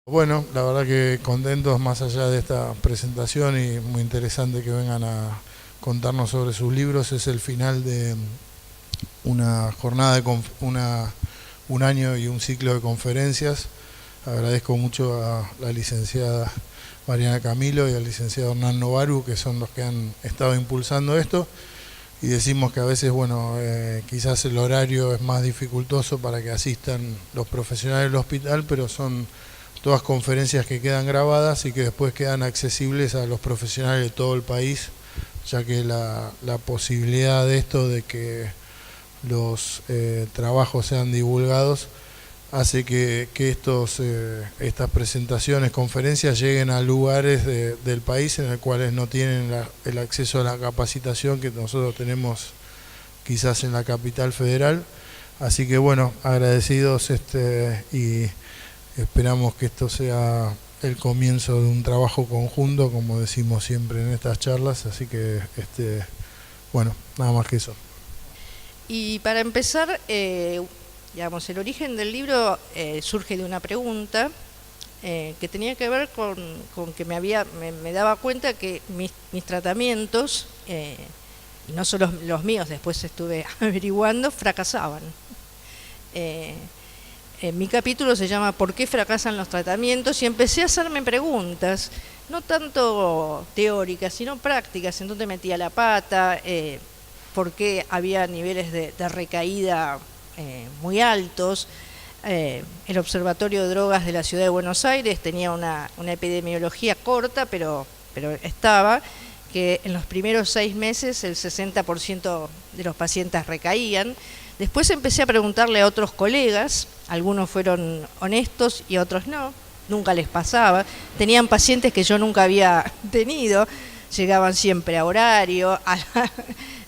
Bueno, la verdad que contentos más allá de esta presentación y muy interesante que vengan a contarnos sobre sus libros. Es el final de una jornada un año y un ciclo de conferencias. Agradezco mucho a la licenciada Mariana Camilo y al licenciado Hernán Novaru, que son los que han estado impulsando esto. Y decimos que a veces, bueno, quizás el horario es más dificultoso para que asistan los profesionales del hospital, pero son todas conferencias que quedan grabadas y que después quedan accesibles a los profesionales de todo el país, ya que la posibilidad de esto, de que los trabajos sean divulgados, hace que estas presentaciones, conferencias lleguen a lugares del país en los cuales no tienen el acceso a la capacitación que nosotros tenemos quizás en la capital federal. Así que bueno, agradecidos y esperamos que esto sea el comienzo de un trabajo conjunto, como decimos siempre en estas charlas. Así que bueno, nada más que eso. Y para empezar, digamos, el origen del libro surge de una pregunta que tenía que ver con que me daba cuenta que mis tratamientos, y no solo los míos, después estuve averiguando, fracasaban. Mi capítulo se llama ¿Por qué fracasan los tratamientos? Y empecé a hacerme preguntas, no tanto teóricas, sino prácticas, en dónde metía la pata, por qué había niveles de recaída muy altos. El Observatorio de Drogas de la Ciudad de Buenos Aires tenía una epidemiología corta, pero estaba, que en los primeros 6 meses el 60% de los pacientes recaían. Después empecé a preguntarle a otros colegas, algunos fueron honestos y otros no, nunca les pasaba. Tenían pacientes que yo nunca había tenido, llegaban siempre a horario,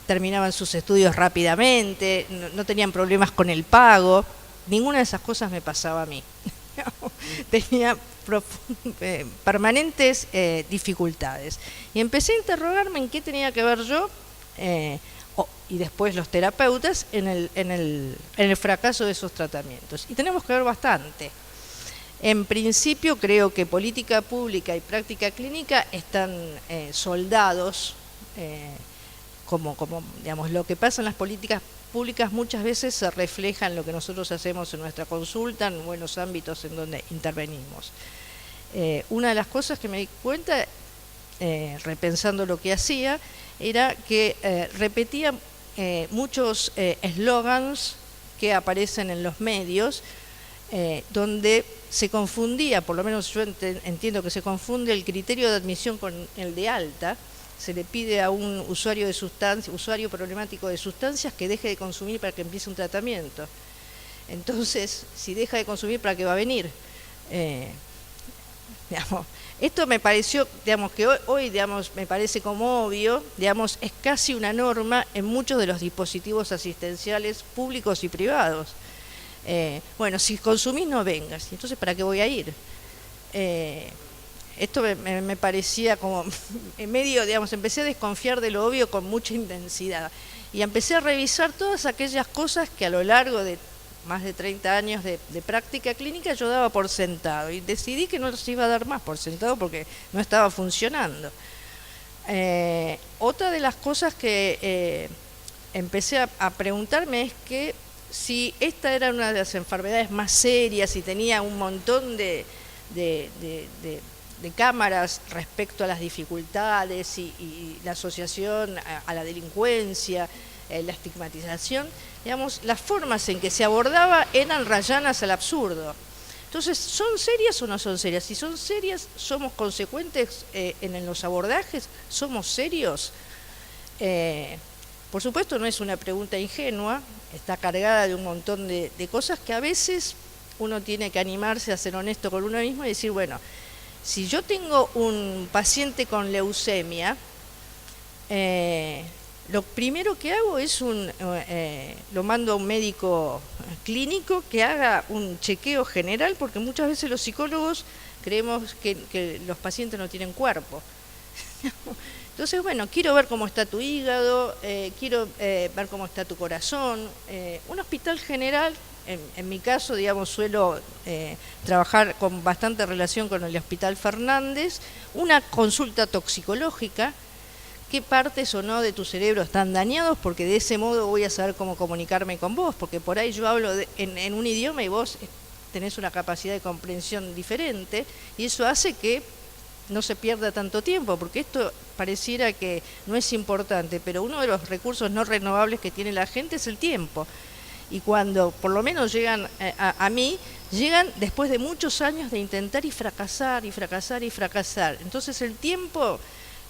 terminaban sus estudios rápidamente, no tenían problemas con el pago. Ninguna de esas cosas me pasaba a mí. Tenía permanentes dificultades. Y empecé a interrogarme en qué tenía que ver yo, y después los terapeutas, en el fracaso de esos tratamientos. Y tenemos que ver bastante. En principio creo que política pública y práctica clínica están soldados, como digamos, lo que pasa en las políticas públicas muchas veces se refleja en lo que nosotros hacemos en nuestra consulta, en buenos ámbitos en donde intervenimos. Una de las cosas que me di cuenta, repensando lo que hacía, era que repetía muchos eslogans que aparecen en los medios, donde se confundía, por lo menos yo entiendo que se confunde el criterio de admisión con el de alta. Se le pide a un usuario problemático de sustancias, que deje de consumir para que empiece un tratamiento. Entonces, si deja de consumir, ¿para qué va a venir? Digamos, esto me pareció, digamos, que hoy digamos, me parece como obvio, digamos, es casi una norma en muchos de los dispositivos asistenciales públicos y privados. Bueno, si consumís, no vengas. Entonces, ¿para qué voy a ir? Esto me parecía como medio, digamos, empecé a desconfiar de lo obvio con mucha intensidad. Y empecé a revisar todas aquellas cosas que a lo largo de más de 30 años de práctica clínica yo daba por sentado. Y decidí que no los iba a dar más por sentado porque no estaba funcionando. Otra de las cosas que empecé a preguntarme es que si esta era una de las enfermedades más serias y tenía un montón de cámaras respecto a las dificultades y la asociación a la delincuencia, la estigmatización, digamos, las formas en que se abordaba eran rayanas al absurdo. Entonces, ¿son serias o no son serias? Si son serias, ¿somos consecuentes en los abordajes? ¿Somos serios? Por supuesto, no es una pregunta ingenua, está cargada de un montón de cosas que a veces uno tiene que animarse a ser honesto con uno mismo y decir, bueno, si yo tengo un paciente con leucemia, lo primero que hago es lo mando a un médico clínico que haga un chequeo general, porque muchas veces los psicólogos creemos que los pacientes no tienen cuerpo. Entonces, bueno, quiero ver cómo está tu hígado, quiero ver cómo está tu corazón. Un hospital general en mi caso, digamos, suelo trabajar con bastante relación con el Hospital Fernández, una consulta toxicológica, qué partes o no de tu cerebro están dañados, porque de ese modo voy a saber cómo comunicarme con vos, porque por ahí yo hablo en un idioma y vos tenés una capacidad de comprensión diferente, y eso hace que no se pierda tanto tiempo, porque esto pareciera que no es importante, pero uno de los recursos no renovables que tiene la gente es el tiempo. Y cuando por lo menos llegan a mí, llegan después de muchos años de intentar y fracasar, y fracasar, y fracasar. Entonces el tiempo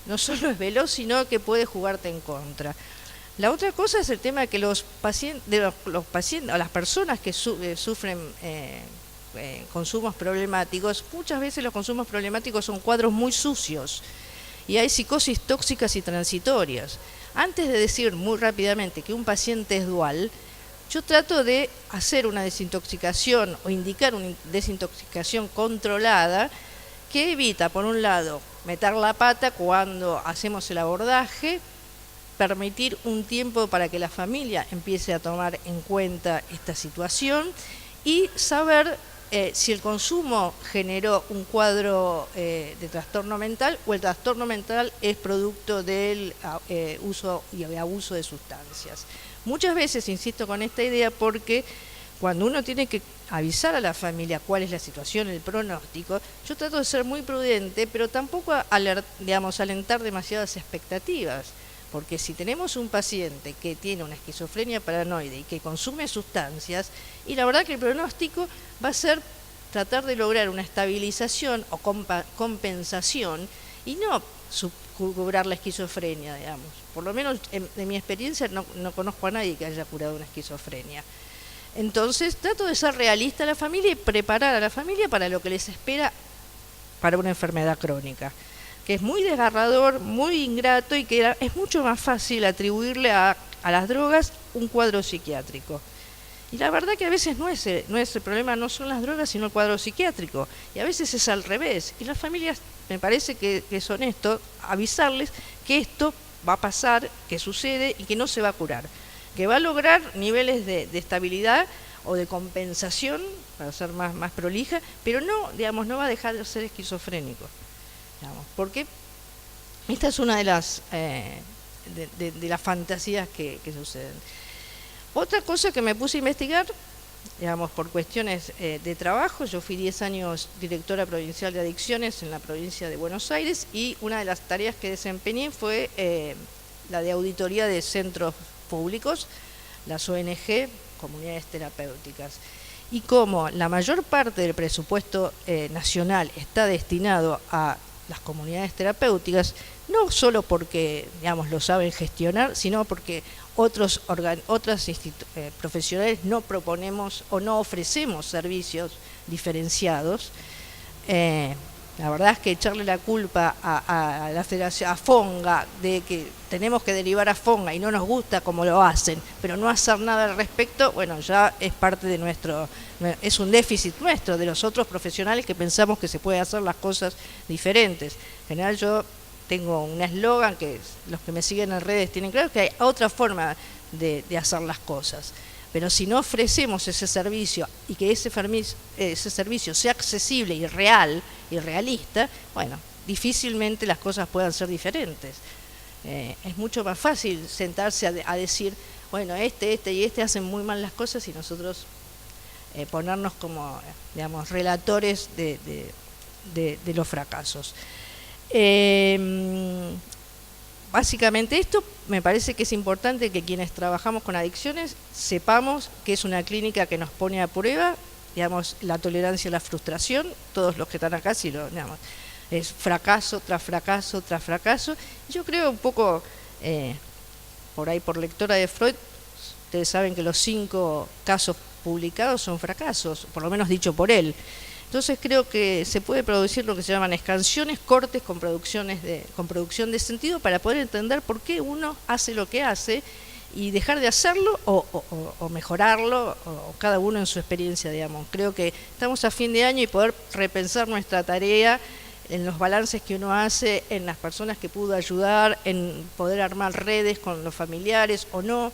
no solo es veloz, sino que puede jugarte en contra. La otra cosa es el tema de que los pacientes, o las personas que sufren consumos problemáticos, muchas veces los consumos problemáticos son cuadros muy sucios y hay psicosis tóxicas y transitorias. Antes de decir muy rápidamente que un paciente es dual, yo trato de hacer una desintoxicación o indicar una desintoxicación controlada que evita, por un lado, meter la pata cuando hacemos el abordaje, permitir un tiempo para que la familia empiece a tomar en cuenta esta situación y saber si el consumo generó un cuadro de trastorno mental o el trastorno mental es producto del uso y abuso de sustancias. Muchas veces insisto con esta idea porque cuando uno tiene que avisar a la familia cuál es la situación, el pronóstico, yo trato de ser muy prudente, pero tampoco alentar demasiadas expectativas, porque si tenemos un paciente que tiene una esquizofrenia paranoide y que consume sustancias, y la verdad que el pronóstico va a ser tratar de lograr una estabilización o compensación y no curar la esquizofrenia, digamos. Por lo menos en mi experiencia no conozco a nadie que haya curado una esquizofrenia. Entonces trato de ser realista a la familia y preparar a la familia para lo que les espera para una enfermedad crónica, que es muy desgarrador, muy ingrato y que es mucho más fácil atribuirle a las drogas un cuadro psiquiátrico. Y la verdad que a veces no es el problema, no son las drogas, sino el cuadro psiquiátrico. Y a veces es al revés. Y las familias, me parece que es honesto avisarles que esto va a pasar, que sucede y que no se va a curar. Que va a lograr niveles de estabilidad o de compensación, para ser más prolija, pero no va a dejar de ser esquizofrénico. Porque esta es una de las fantasías que suceden. Otra cosa que me puse a investigar, por cuestiones de trabajo, yo fui 10 años directora provincial de adicciones en la provincia de Buenos Aires y una de las tareas que desempeñé fue la de auditoría de centros públicos, las ONG, comunidades terapéuticas. Y como la mayor parte del presupuesto nacional está destinado a las comunidades terapéuticas, no solo porque lo saben gestionar, sino porque otras profesionales no proponemos o no ofrecemos servicios diferenciados. La verdad es que echarle la culpa a la Federación, a FONGA, de que tenemos que derivar a FONGA y no nos gusta como lo hacen, pero no hacer nada al respecto, ya es parte de es un déficit nuestro, de los otros profesionales que pensamos que se puede hacer las cosas diferentes. En general yo tengo un eslogan que los que me siguen en redes tienen claro, que hay otra forma de hacer las cosas. Pero si no ofrecemos ese servicio y que ese servicio sea accesible y real y realista, difícilmente las cosas puedan ser diferentes. Es mucho más fácil sentarse a decir, este y este hacen muy mal las cosas y nosotros ponernos como, relatores de los fracasos. Básicamente esto me parece que es importante que quienes trabajamos con adicciones sepamos que es una clínica que nos pone a prueba, la tolerancia a la frustración, todos los que están acá, es fracaso tras fracaso tras fracaso. Yo creo un poco, por ahí por lectora de Freud, ustedes saben que los 5 casos publicados son fracasos, por lo menos dicho por él. Entonces creo que se puede producir lo que se llaman escansiones, cortes con producción de sentido para poder entender por qué uno hace lo que hace y dejar de hacerlo o mejorarlo, o cada uno en su experiencia, Creo que estamos a fin de año y poder repensar nuestra tarea en los balances que uno hace, en las personas que pudo ayudar, en poder armar redes con los familiares o no,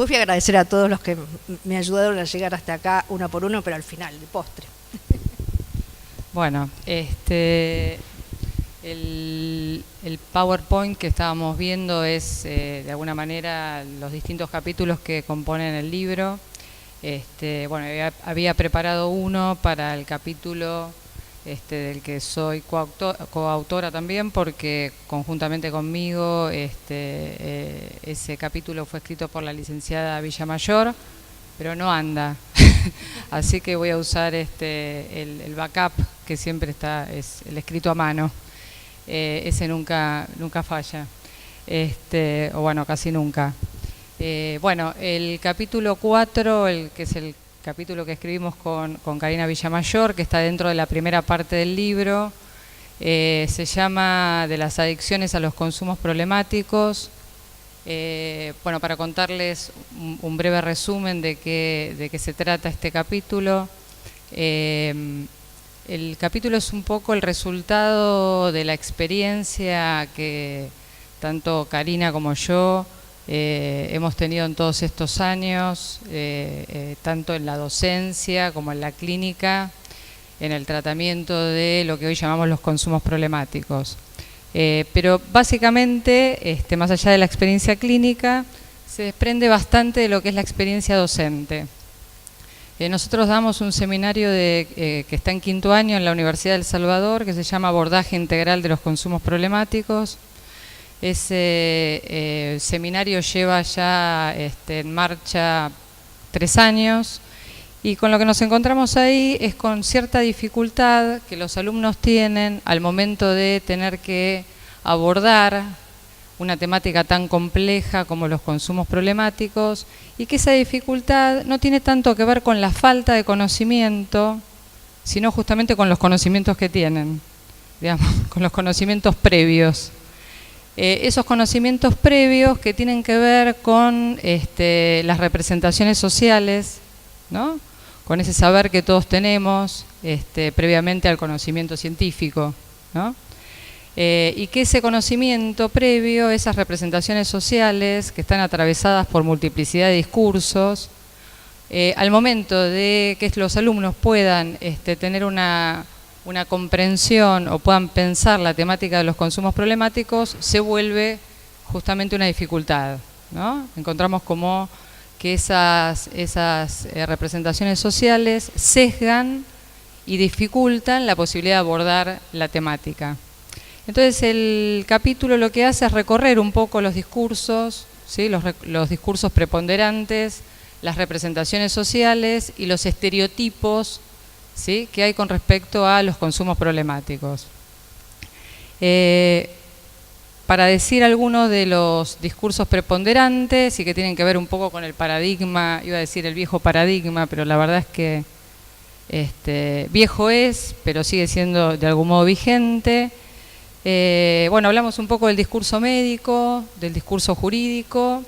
después fui a agradecer a todos los que me ayudaron a llegar hasta acá uno por uno, pero al final, de postre. Bueno, el PowerPoint que estábamos viendo es, de alguna manera, los distintos capítulos que componen el libro. Bueno, había preparado uno para el capítulo del que soy coautora también, porque conjuntamente conmigo ese capítulo fue escrito por la licenciada Villamayor, pero no anda. Así que voy a usar el backup, que siempre es el escrito a mano. Ese nunca falla, o bueno, casi nunca. Bueno, el capítulo 4, que es el capítulo que escribimos con Karina Villamayor, que está dentro de la primera parte del libro, se llama De las adicciones a los consumos problemáticos. Bueno, para contarles un breve resumen de qué se trata este capítulo. El capítulo es un poco el resultado de la experiencia que tanto Karina como yo hemos tenido en todos estos años, tanto en la docencia como en la clínica, en el tratamiento de lo que hoy llamamos los consumos problemáticos. Pero básicamente, más allá de la experiencia clínica, se desprende bastante de lo que es la experiencia docente. Nosotros damos un seminario que está en 5º año en la Universidad del Salvador, que se llama Abordaje Integral de los Consumos Problemáticos. Ese seminario lleva ya en marcha 3 años, y con lo que nos encontramos ahí es con cierta dificultad que los alumnos tienen al momento de tener que abordar una temática tan compleja como los consumos problemáticos, y que esa dificultad no tiene tanto que ver con la falta de conocimiento, sino justamente con los conocimientos que tienen, digamos, con los conocimientos previos. Esos conocimientos previos que tienen que ver con las representaciones sociales, ¿no? Con ese saber que todos tenemos previamente al conocimiento científico, ¿no? Y que ese conocimiento previo, esas representaciones sociales que están atravesadas por multiplicidad de discursos, al momento de que los alumnos puedan tener una comprensión o puedan pensar la temática de los consumos problemáticos, se vuelve justamente una dificultad, ¿no? Encontramos como que esas representaciones sociales sesgan y dificultan la posibilidad de abordar la temática. Entonces el capítulo lo que hace es recorrer un poco los discursos, ¿sí? los discursos preponderantes, las representaciones sociales y los estereotipos, ¿sí? que hay con respecto a los consumos problemáticos. Para decir algunos de los discursos preponderantes y que tienen que ver un poco con el paradigma, iba a decir el viejo paradigma, pero la verdad es que viejo es, pero sigue siendo de algún modo vigente. Bueno, hablamos un poco del discurso médico, del discurso jurídico,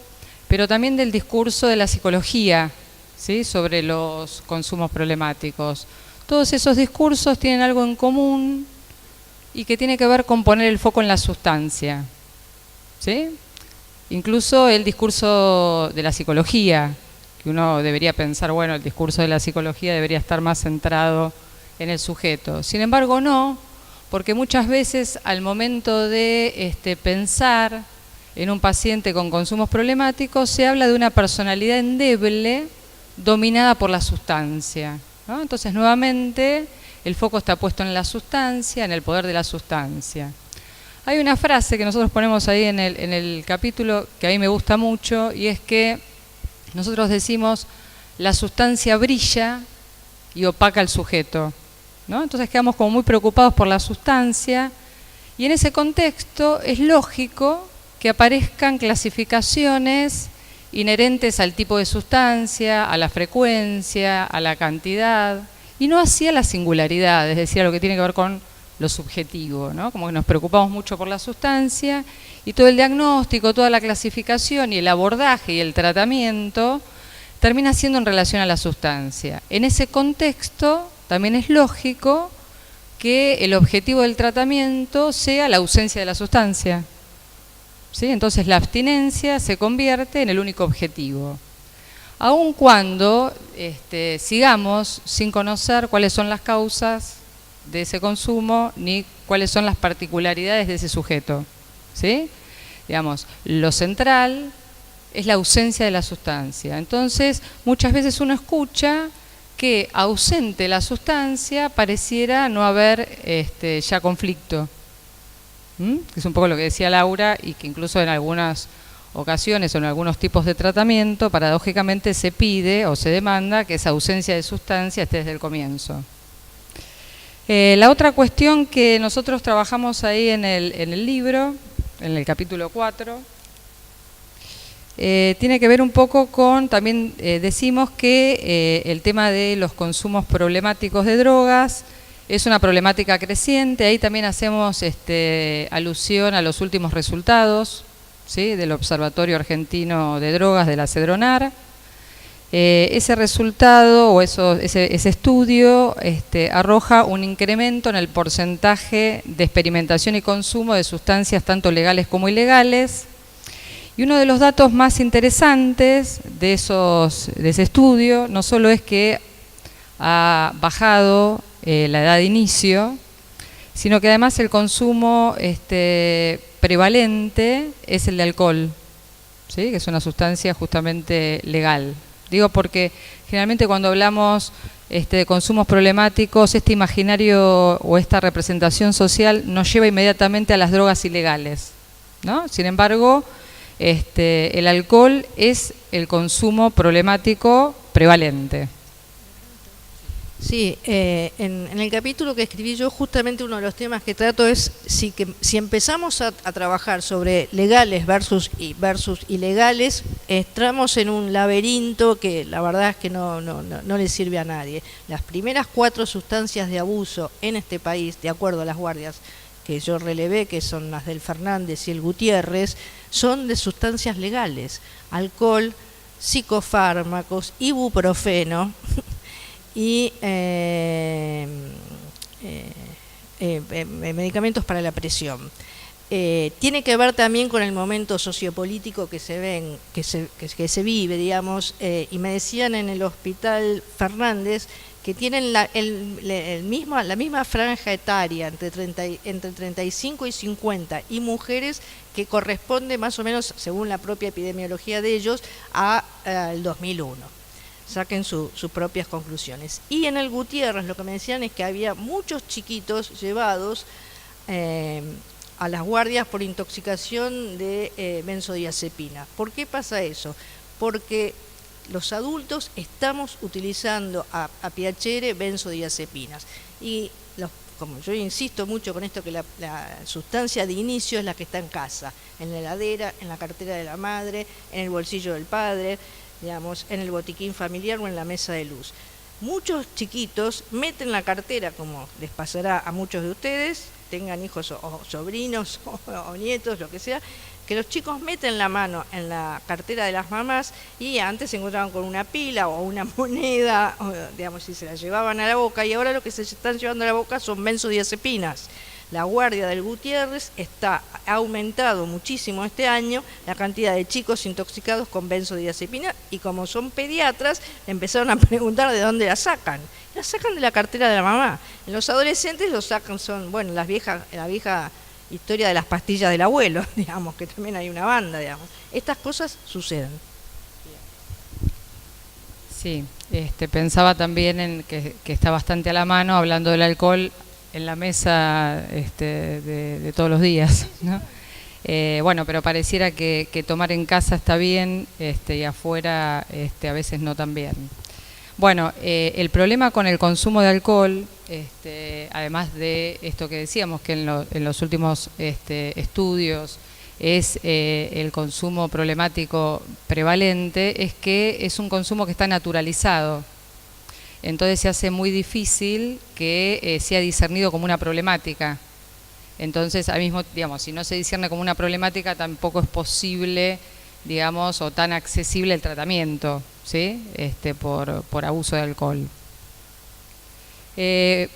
pero también del discurso de la psicología, ¿sí? sobre los consumos problemáticos. Todos esos discursos tienen algo en común y que tiene que ver con poner el foco en la sustancia, ¿sí? Incluso el discurso de la psicología, que uno debería pensar, bueno, el discurso de la psicología debería estar más centrado en el sujeto. Sin embargo, no, porque muchas veces al momento de pensar en un paciente con consumos problemáticos se habla de una personalidad endeble dominada por la sustancia, ¿no? Entonces, nuevamente, el foco está puesto en la sustancia, en el poder de la sustancia. Hay una frase que nosotros ponemos ahí en el capítulo que a mí me gusta mucho, y es que nosotros decimos: la sustancia brilla y opaca al sujeto, ¿no? Entonces quedamos como muy preocupados por la sustancia, y en ese contexto es lógico que aparezcan clasificaciones inherentes al tipo de sustancia, a la frecuencia, a la cantidad, y no así a la singularidad, es decir, a lo que tiene que ver con lo subjetivo, ¿no? Como que nos preocupamos mucho por la sustancia, y todo el diagnóstico, toda la clasificación y el abordaje y el tratamiento termina siendo en relación a la sustancia. En ese contexto también es lógico que el objetivo del tratamiento sea la ausencia de la sustancia, ¿sí? Entonces la abstinencia se convierte en el único objetivo. aun cuando sigamos sin conocer cuáles son las causas de ese consumo ni cuáles son las particularidades de ese sujeto, ¿sí? Digamos, lo central es la ausencia de la sustancia. Entonces, muchas veces uno escucha que ausente la sustancia pareciera no haber ya conflicto. Es un poco lo que decía Laura, y que incluso en algunas ocasiones o en algunos tipos de tratamiento, paradójicamente se pide o se demanda que esa ausencia de sustancia esté desde el comienzo. La otra cuestión que nosotros trabajamos ahí en el libro, en el capítulo 4, tiene que ver un poco con, también decimos que el tema de los consumos problemáticos de drogas es una problemática creciente. Ahí también hacemos alusión a los últimos resultados, ¿sí?, del Observatorio Argentino de Drogas de la CEDRONAR. Ese resultado o ese estudio arroja un incremento en el porcentaje de experimentación y consumo de sustancias tanto legales como ilegales. Y uno de los datos más interesantes de ese estudio no solo es que ha bajado la edad de inicio, sino que además el consumo prevalente es el de alcohol, ¿sí?, que es una sustancia justamente legal. Digo porque generalmente cuando hablamos de consumos problemáticos, este imaginario o esta representación social nos lleva inmediatamente a las drogas ilegales, ¿no? Sin embargo, el alcohol es el consumo problemático prevalente. Sí, en el capítulo que escribí yo, justamente uno de los temas que trato es si empezamos a trabajar sobre legales versus ilegales, entramos en un laberinto que la verdad es que no le sirve a nadie. Las primeras 4 sustancias de abuso en este país, de acuerdo a las guardias que yo relevé, que son las del Fernández y el Gutiérrez, son de sustancias legales: alcohol, psicofármacos, ibuprofeno y medicamentos para la presión. Tiene que ver también con el momento sociopolítico que se vive, digamos, y me decían en el Hospital Fernández que tienen la misma franja etaria entre 35 y 50 y mujeres que corresponde más o menos, según la propia epidemiología de ellos, al 2001. Saquen sus propias conclusiones. Y en el Gutiérrez lo que me decían es que había muchos chiquitos llevados a las guardias por intoxicación de benzodiazepina. ¿Por qué pasa eso? Porque los adultos estamos utilizando a piacere benzodiazepinas. Y como yo insisto mucho con esto, que la sustancia de inicio es la que está en casa, en la heladera, en la cartera de la madre, en el bolsillo del padre, digamos, en el botiquín familiar o en la mesa de luz. Muchos chiquitos meten la cartera, como les pasará a muchos de ustedes, tengan hijos o sobrinos o nietos, lo que sea, que los chicos meten la mano en la cartera de las mamás y antes se encontraban con una pila o una moneda, o, digamos, si se la llevaban a la boca, y ahora lo que se están llevando a la boca son benzodiazepinas. La guardia del Gutiérrez ha aumentado muchísimo este año la cantidad de chicos intoxicados con benzodiazepina, y como son pediatras, empezaron a preguntar de dónde la sacan. La sacan de la cartera de la mamá. En los adolescentes lo sacan, la vieja historia de las pastillas del abuelo, digamos, que también hay una banda, digamos. Estas cosas suceden. Sí, pensaba también en que está bastante a la mano, hablando del alcohol, en la mesa de todos los días, ¿no? Bueno, pero pareciera que tomar en casa está bien, y afuera a veces no tan bien. Bueno, el problema con el consumo de alcohol, además de esto que decíamos, que en los últimos estudios es el consumo problemático prevalente, es que es un consumo que está naturalizado. Entonces se hace muy difícil que sea discernido como una problemática. Entonces, al mismo, digamos, si no se discierne como una problemática, tampoco es posible, digamos, o tan accesible el tratamiento, ¿sí? Por abuso de alcohol.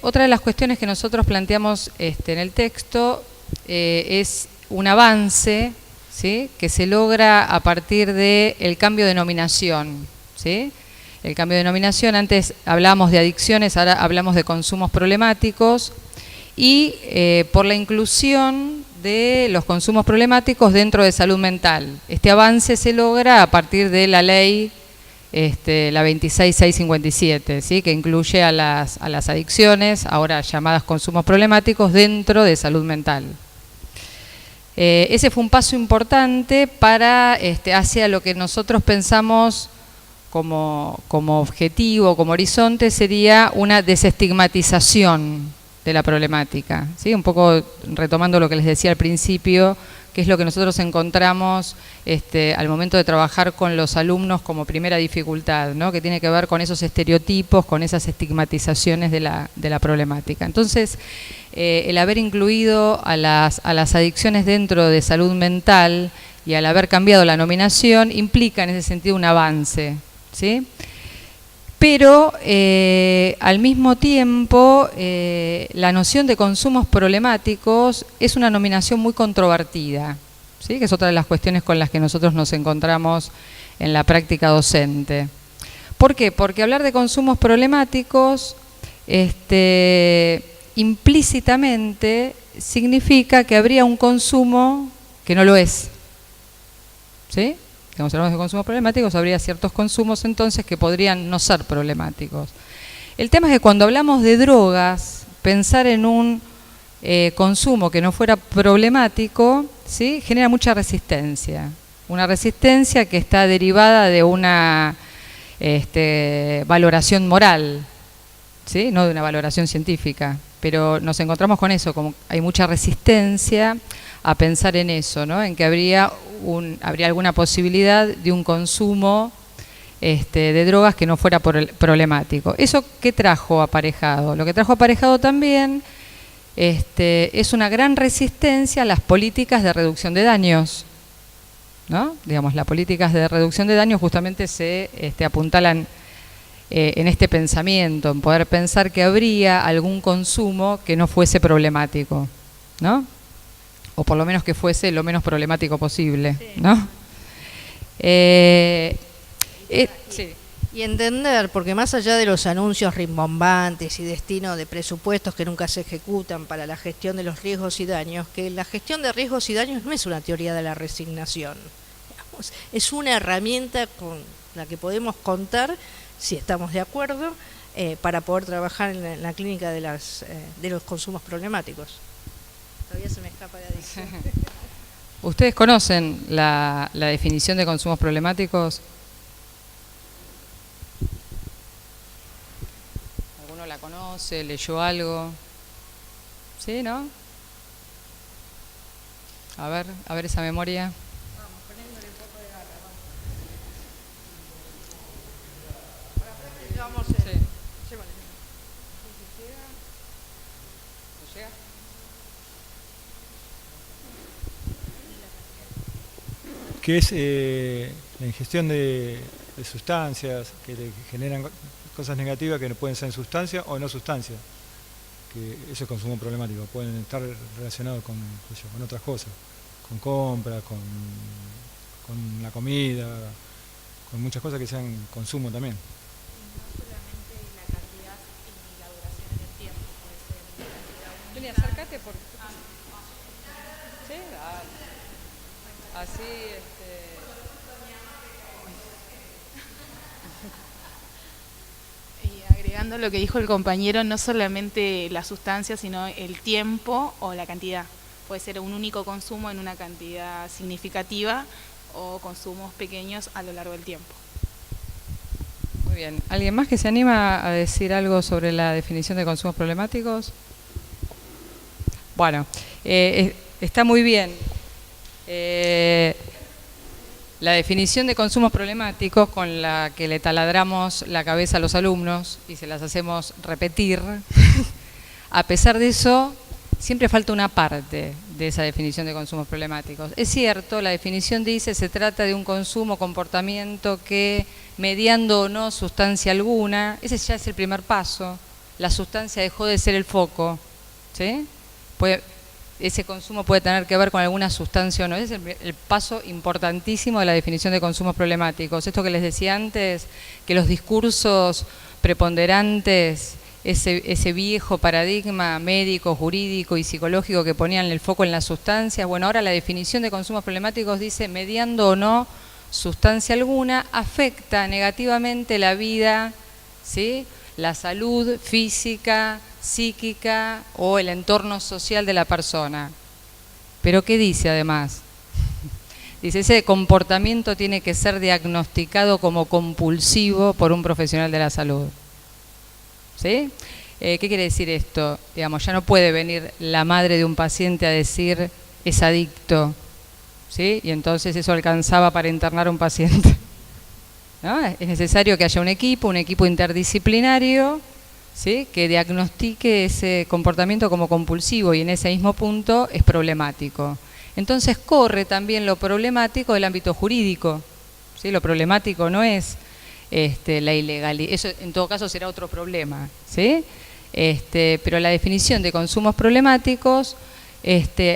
Otra de las cuestiones que nosotros planteamos en el texto es un avance, ¿sí?, que se logra a partir del cambio de denominación. ¿sí? El cambio de denominación, antes hablábamos de adicciones, ahora hablamos de consumos problemáticos, y por la inclusión de los consumos problemáticos dentro de salud mental. Este avance se logra a partir de la ley la 26657, ¿sí? Que incluye a las adicciones, ahora llamadas consumos problemáticos, dentro de salud mental. Ese fue un paso importante para hacia lo que nosotros pensamos como objetivo, como horizonte, sería una desestigmatización de la problemática, ¿sí? Un poco retomando lo que les decía al principio, que es lo que nosotros encontramos al momento de trabajar con los alumnos como primera dificultad, ¿no? Que tiene que ver con esos estereotipos, con esas estigmatizaciones de la problemática. Entonces, el haber incluido a las adicciones dentro de salud mental y al haber cambiado la nominación implica en ese sentido un avance, ¿sí? Pero al mismo tiempo la noción de consumos problemáticos es una nominación muy controvertida, ¿sí? Que es otra de las cuestiones con las que nosotros nos encontramos en la práctica docente. ¿Por qué? Porque hablar de consumos problemáticos implícitamente significa que habría un consumo que no lo es, ¿sí? Cuando hablamos de consumos problemáticos, habría ciertos consumos entonces que podrían no ser problemáticos. El tema es que cuando hablamos de drogas, pensar en un consumo que no fuera problemático, ¿sí? Genera mucha resistencia. Una resistencia que está derivada de una valoración moral, ¿sí? No de una valoración científica. Pero nos encontramos con eso, como hay mucha resistencia a pensar en eso, ¿no? En que habría alguna posibilidad de un consumo de drogas que no fuera problemático. ¿Eso qué trajo aparejado? Lo que trajo aparejado también es una gran resistencia a las políticas de reducción de daños, ¿no? Digamos, las políticas de reducción de daños justamente se apuntalan en este pensamiento, en poder pensar que habría algún consumo que no fuese problemático, ¿no? O por lo menos que fuese lo menos problemático posible, ¿no? Sí. Y entender, porque más allá de los anuncios rimbombantes y destino de presupuestos que nunca se ejecutan para la gestión de los riesgos y daños, que la gestión de riesgos y daños no es una teoría de la resignación, digamos, es una herramienta con la que podemos contar, si estamos de acuerdo, para poder trabajar en la clínica de los consumos problemáticos. Todavía se me escapa la adicción. ¿Ustedes conocen la definición de consumos problemáticos? ¿Alguno la conoce? ¿Leyó algo? ¿Sí, no? A ver esa memoria. Vamos, poniéndole un poco de gana. Vamos. Vamos a Sí. ¿No llega? Que es la ingestión de sustancias que le generan cosas negativas que pueden ser en sustancia o no sustancia, que eso es consumo problemático, pueden estar relacionados con otras cosas, con compras, con la comida, con muchas cosas que sean consumo también. Y no solamente la cantidad y la duración en el tiempo, puede ser una cantidad única. Vení, acércate porque... Sí, dale. Así, Y agregando lo que dijo el compañero, no solamente la sustancia, sino el tiempo o la cantidad. Puede ser un único consumo en una cantidad significativa o consumos pequeños a lo largo del tiempo. Muy bien. ¿Alguien más que se anima a decir algo sobre la definición de consumos problemáticos? Bueno, está muy bien. La definición de consumos problemáticos con la que le taladramos la cabeza a los alumnos y se las hacemos repetir, a pesar de eso, siempre falta una parte de esa definición de consumos problemáticos. Es cierto, la definición dice se trata de un consumo o comportamiento que, mediando o no sustancia alguna, ese ya es el primer paso, la sustancia dejó de ser el foco, ¿sí? ese consumo puede tener que ver con alguna sustancia o no. Ese es el paso importantísimo de la definición de consumos problemáticos. Esto que les decía antes, que los discursos preponderantes, ese viejo paradigma médico, jurídico y psicológico que ponían el foco en las sustancias, bueno, ahora la definición de consumos problemáticos dice, mediando o no sustancia alguna, afecta negativamente la vida, ¿sí?, la salud física, psíquica o el entorno social de la persona. ¿Pero qué dice además? Dice, ese comportamiento tiene que ser diagnosticado como compulsivo por un profesional de la salud. ¿Sí? ¿Qué quiere decir esto? Digamos, ya no puede venir la madre de un paciente a decir, es adicto, ¿sí? Y entonces eso alcanzaba para internar a un paciente. ¿No? Es necesario que haya un equipo interdisciplinario, ¿sí?, que diagnostique ese comportamiento como compulsivo y en ese mismo punto es problemático. Entonces corre también lo problemático del ámbito jurídico, ¿sí? Lo problemático no es la ilegalidad, eso en todo caso será otro problema, ¿sí? Pero la definición de consumos problemáticos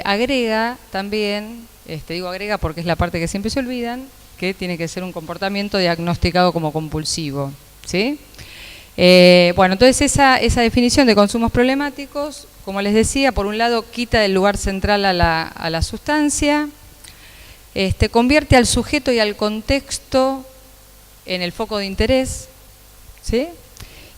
agrega también, digo agrega porque es la parte que siempre se olvidan, que tiene que ser un comportamiento diagnosticado como compulsivo, ¿sí? Bueno, entonces esa definición de consumos problemáticos, como les decía, por un lado quita el lugar central a la sustancia, convierte al sujeto y al contexto en el foco de interés, ¿sí?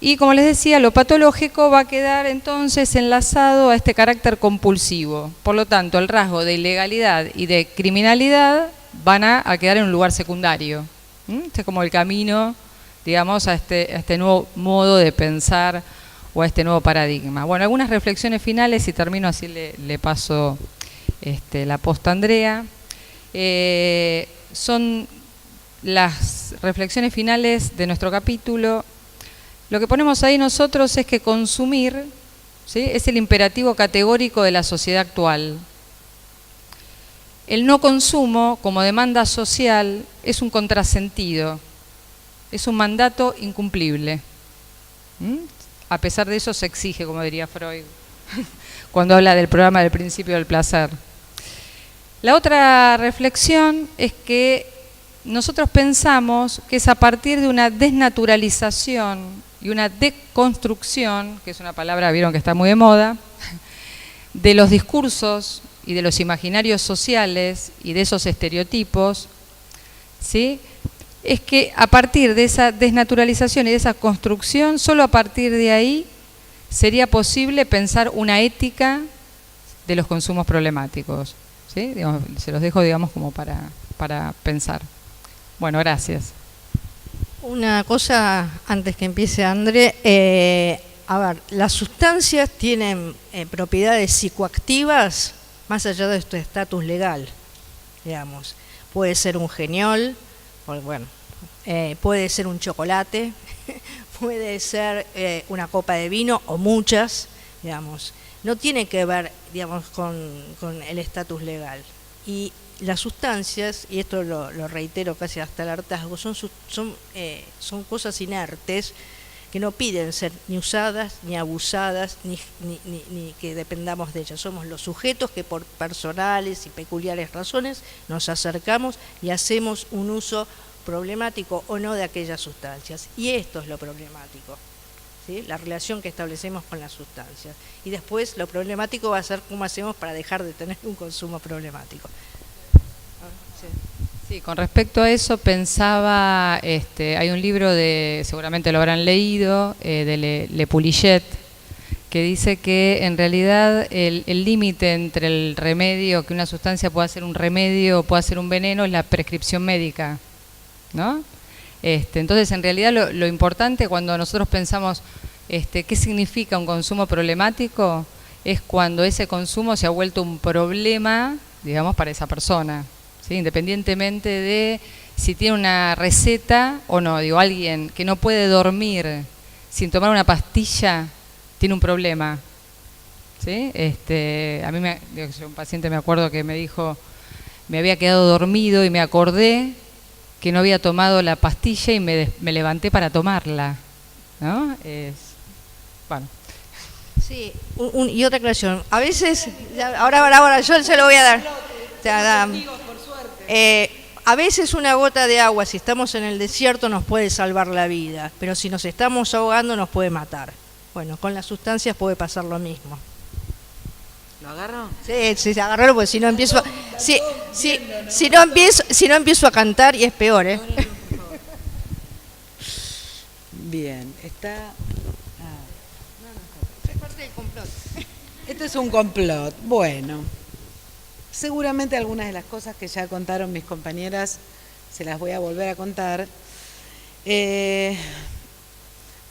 Y como les decía, lo patológico va a quedar entonces enlazado a este carácter compulsivo. Por lo tanto, el rasgo de ilegalidad y de criminalidad van a quedar en un lugar secundario. Este es como el camino, digamos, a este nuevo modo de pensar o a este nuevo paradigma. Bueno, algunas reflexiones finales y termino así le paso la posta a Andrea. Son las reflexiones finales de nuestro capítulo. Lo que ponemos ahí nosotros es que consumir, ¿sí?, es el imperativo categórico de la sociedad actual. El no consumo, como demanda social, es un contrasentido, es un mandato incumplible. A pesar de eso se exige, como diría Freud, cuando habla del programa del principio del placer. La otra reflexión es que nosotros pensamos que es a partir de una desnaturalización y una deconstrucción, que es una palabra, vieron que está muy de moda, de los discursos y de los imaginarios sociales y de esos estereotipos, ¿sí?, es que a partir de esa desnaturalización y de esa construcción, solo a partir de ahí sería posible pensar una ética de los consumos problemáticos, ¿sí? Digamos, se los dejo, digamos, como para pensar. Bueno, gracias. Una cosa antes que empiece André, a ver, las sustancias tienen propiedades psicoactivas más allá de este estatus legal, digamos. Puede ser un geniol, bueno, puede ser un chocolate, puede ser una copa de vino o muchas, digamos. No tiene que ver, digamos, con el estatus legal. Y las sustancias, y esto lo reitero casi hasta el hartazgo, son cosas inertes que no piden ser ni usadas, ni abusadas, ni que dependamos de ellas. Somos los sujetos que por personales y peculiares razones nos acercamos y hacemos un uso problemático o no de aquellas sustancias. Y esto es lo problemático, ¿sí?, la relación que establecemos con las sustancias. Y después lo problemático va a ser cómo hacemos para dejar de tener un consumo problemático. Sí, con respecto a eso pensaba, hay un libro seguramente lo habrán leído, de Le Poulighet, que dice que en realidad el límite entre el remedio, que una sustancia pueda ser un remedio o pueda ser un veneno, es la prescripción médica, ¿no? Entonces, en realidad lo importante cuando nosotros pensamos qué significa un consumo problemático, es cuando ese consumo se ha vuelto un problema, digamos, para esa persona, ¿sí?, independientemente de si tiene una receta o no. Digo, alguien que no puede dormir sin tomar una pastilla tiene un problema, ¿sí? A mí, un paciente me acuerdo que me dijo, me había quedado dormido y me acordé que no había tomado la pastilla y me levanté para tomarla, ¿no? Bueno, Sí, y otra aclaración. A veces, ahora yo se lo voy a dar. A veces una gota de agua, si estamos en el desierto, nos puede salvar la vida, pero si nos estamos ahogando nos puede matar. Bueno, con las sustancias puede pasar lo mismo. ¿Lo agarro? Sí, agarrarlo porque si no empiezo a, si no empiezo a cantar y es peor, ¿eh? Bien, está... Es parte del complot. Esto es un complot. Bueno, seguramente algunas de las cosas que ya contaron mis compañeras se las voy a volver a contar.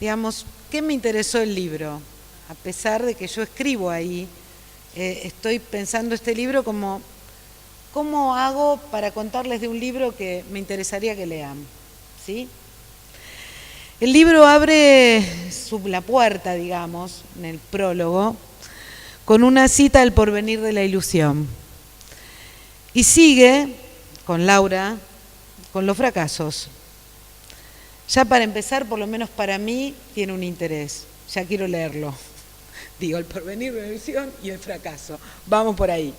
Digamos, ¿qué me interesó el libro? A pesar de que yo escribo ahí, estoy pensando este libro como, ¿cómo hago para contarles de un libro que me interesaría que lean? ¿Sí? El libro abre la puerta, digamos, en el prólogo, con una cita al porvenir de la ilusión. Y sigue, con Laura, con los fracasos. Ya para empezar, por lo menos para mí, tiene un interés. Ya quiero leerlo. Digo, el porvenir de la ilusión y el fracaso. Vamos por ahí.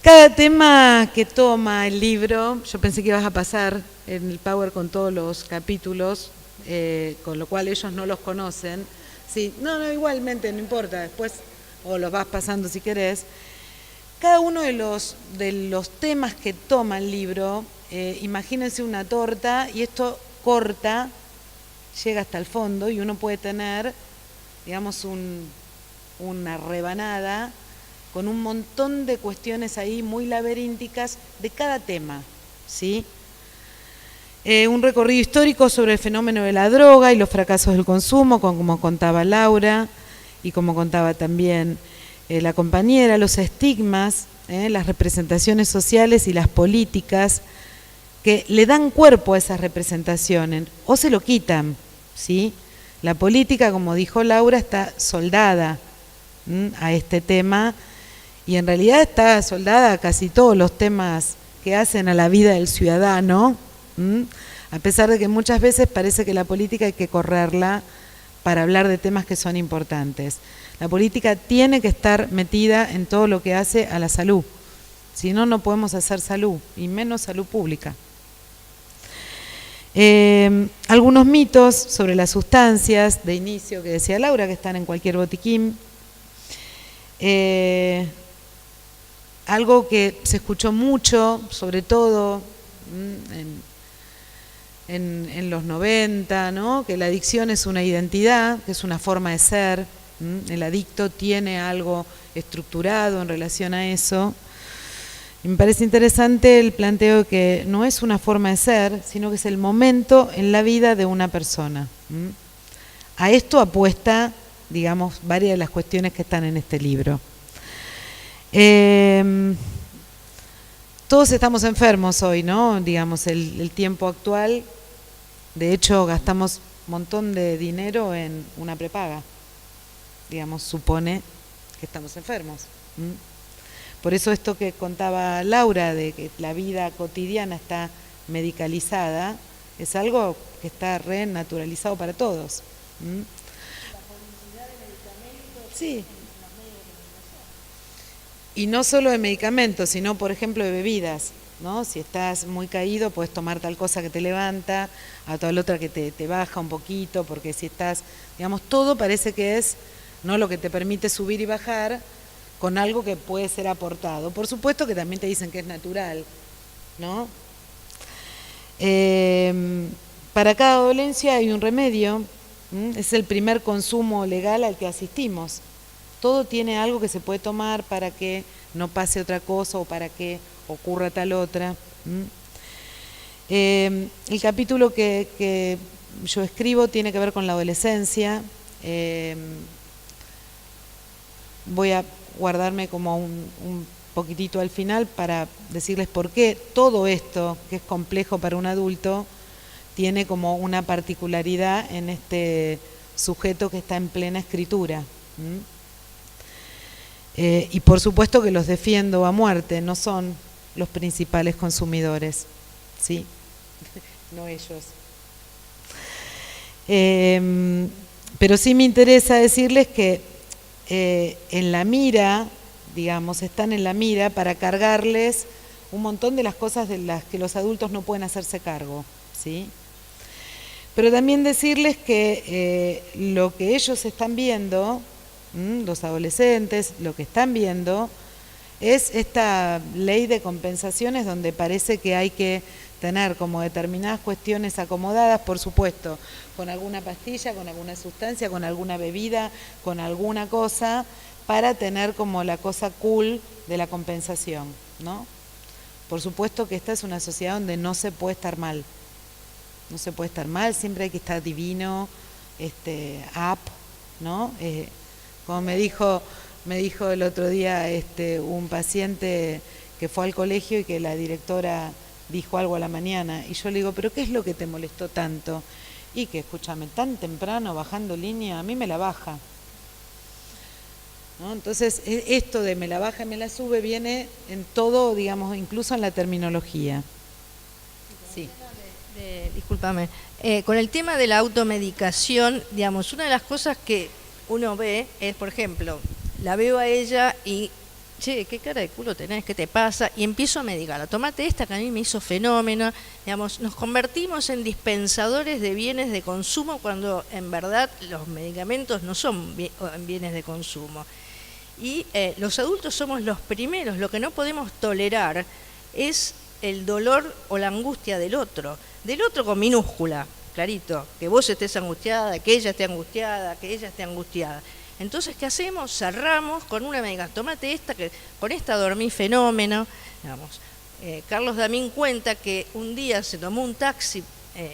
Cada tema que toma el libro, yo pensé que ibas a pasar en el Power con todos los capítulos, con lo cual ellos no los conocen. Sí, no, igualmente, no importa, después o los vas pasando si querés. Cada uno de los temas que toma el libro, imagínense una torta y esto corta, llega hasta el fondo y uno puede tener, digamos, una rebanada con un montón de cuestiones ahí muy laberínticas de cada tema, ¿sí? Un recorrido histórico sobre el fenómeno de la droga y los fracasos del consumo, como contaba Laura y como contaba también la compañera, los estigmas, las representaciones sociales y las políticas que le dan cuerpo a esas representaciones o se lo quitan, ¿sí? La política, como dijo Laura, está soldada a este tema y en realidad está soldada a casi todos los temas que hacen a la vida del ciudadano, a pesar de que muchas veces parece que la política hay que correrla para hablar de temas que son importantes. La política tiene que estar metida en todo lo que hace a la salud, si no, no podemos hacer salud, y menos salud pública. Algunos mitos sobre las sustancias de inicio que decía Laura, que están en cualquier botiquín. Algo que se escuchó mucho, sobre todo en los 90, ¿no? Que la adicción es una identidad, que es una forma de ser. El adicto tiene algo estructurado en relación a eso. Y me parece interesante el planteo de que no es una forma de ser, sino que es el momento en la vida de una persona. A esto apuesta, digamos, varias de las cuestiones que están en este libro. Todos estamos enfermos hoy, ¿no? Digamos, el tiempo actual, de hecho, gastamos un montón de dinero en una prepaga. Digamos, supone que estamos enfermos. Por eso esto que contaba Laura, de que la vida cotidiana está medicalizada, es algo que está renaturalizado para todos. La publicidad de medicamentos. Sí. Y no solo de medicamentos, sino, por ejemplo, de bebidas, ¿no? Si estás muy caído, puedes tomar tal cosa que te levanta, a tal otra que te baja un poquito, porque si estás, digamos, todo parece que es no lo que te permite subir y bajar, con algo que puede ser aportado. Por supuesto que también te dicen que es natural, ¿no? Para cada dolencia hay un remedio, es el primer consumo legal al que asistimos. Todo tiene algo que se puede tomar para que no pase otra cosa o para que ocurra tal otra. El capítulo que yo escribo tiene que ver con la adolescencia. Voy a guardarme como un poquitito al final para decirles por qué todo esto, que es complejo para un adulto, tiene como una particularidad en este sujeto que está en plena escritura. Y por supuesto que los defiendo a muerte, no son los principales consumidores, ¿sí? No ellos. Pero sí me interesa decirles que en la mira, digamos, están en la mira para cargarles un montón de las cosas de las que los adultos no pueden hacerse cargo, ¿sí? Pero también decirles que lo que ellos están viendo, los adolescentes, lo que están viendo, es esta ley de compensaciones donde parece que hay que tener como determinadas cuestiones acomodadas, por supuesto, con alguna pastilla, con alguna sustancia, con alguna bebida, con alguna cosa, para tener como la cosa cool de la compensación, ¿no? Por supuesto que esta es una sociedad donde no se puede estar mal. No se puede estar mal, siempre hay que estar divino, up, ¿no? Como me dijo el otro día un paciente que fue al colegio y que la directora dijo algo a la mañana, y yo le digo, ¿pero qué es lo que te molestó tanto? Y que, escúchame, tan temprano bajando línea, a mí me la baja, ¿no? Entonces, esto de me la baja y me la sube viene en todo, digamos, incluso en la terminología. Sí. Discúlpame, con el tema de la automedicación, digamos, una de las cosas que uno ve es, por ejemplo, la veo a ella y, che, qué cara de culo tenés, ¿qué te pasa? Y empiezo a medicarla, tomate esta que a mí me hizo fenómeno, digamos, nos convertimos en dispensadores de bienes de consumo cuando en verdad los medicamentos no son bienes de consumo. Y los adultos somos los primeros, lo que no podemos tolerar es el dolor o la angustia del otro con minúscula, clarito, que vos estés angustiada, que ella esté angustiada, que ella esté angustiada. Entonces, ¿qué hacemos? Cerramos con una medicación, tomate esta, que con esta dormí fenómeno. Digamos, Carlos Damín cuenta que un día se tomó un taxi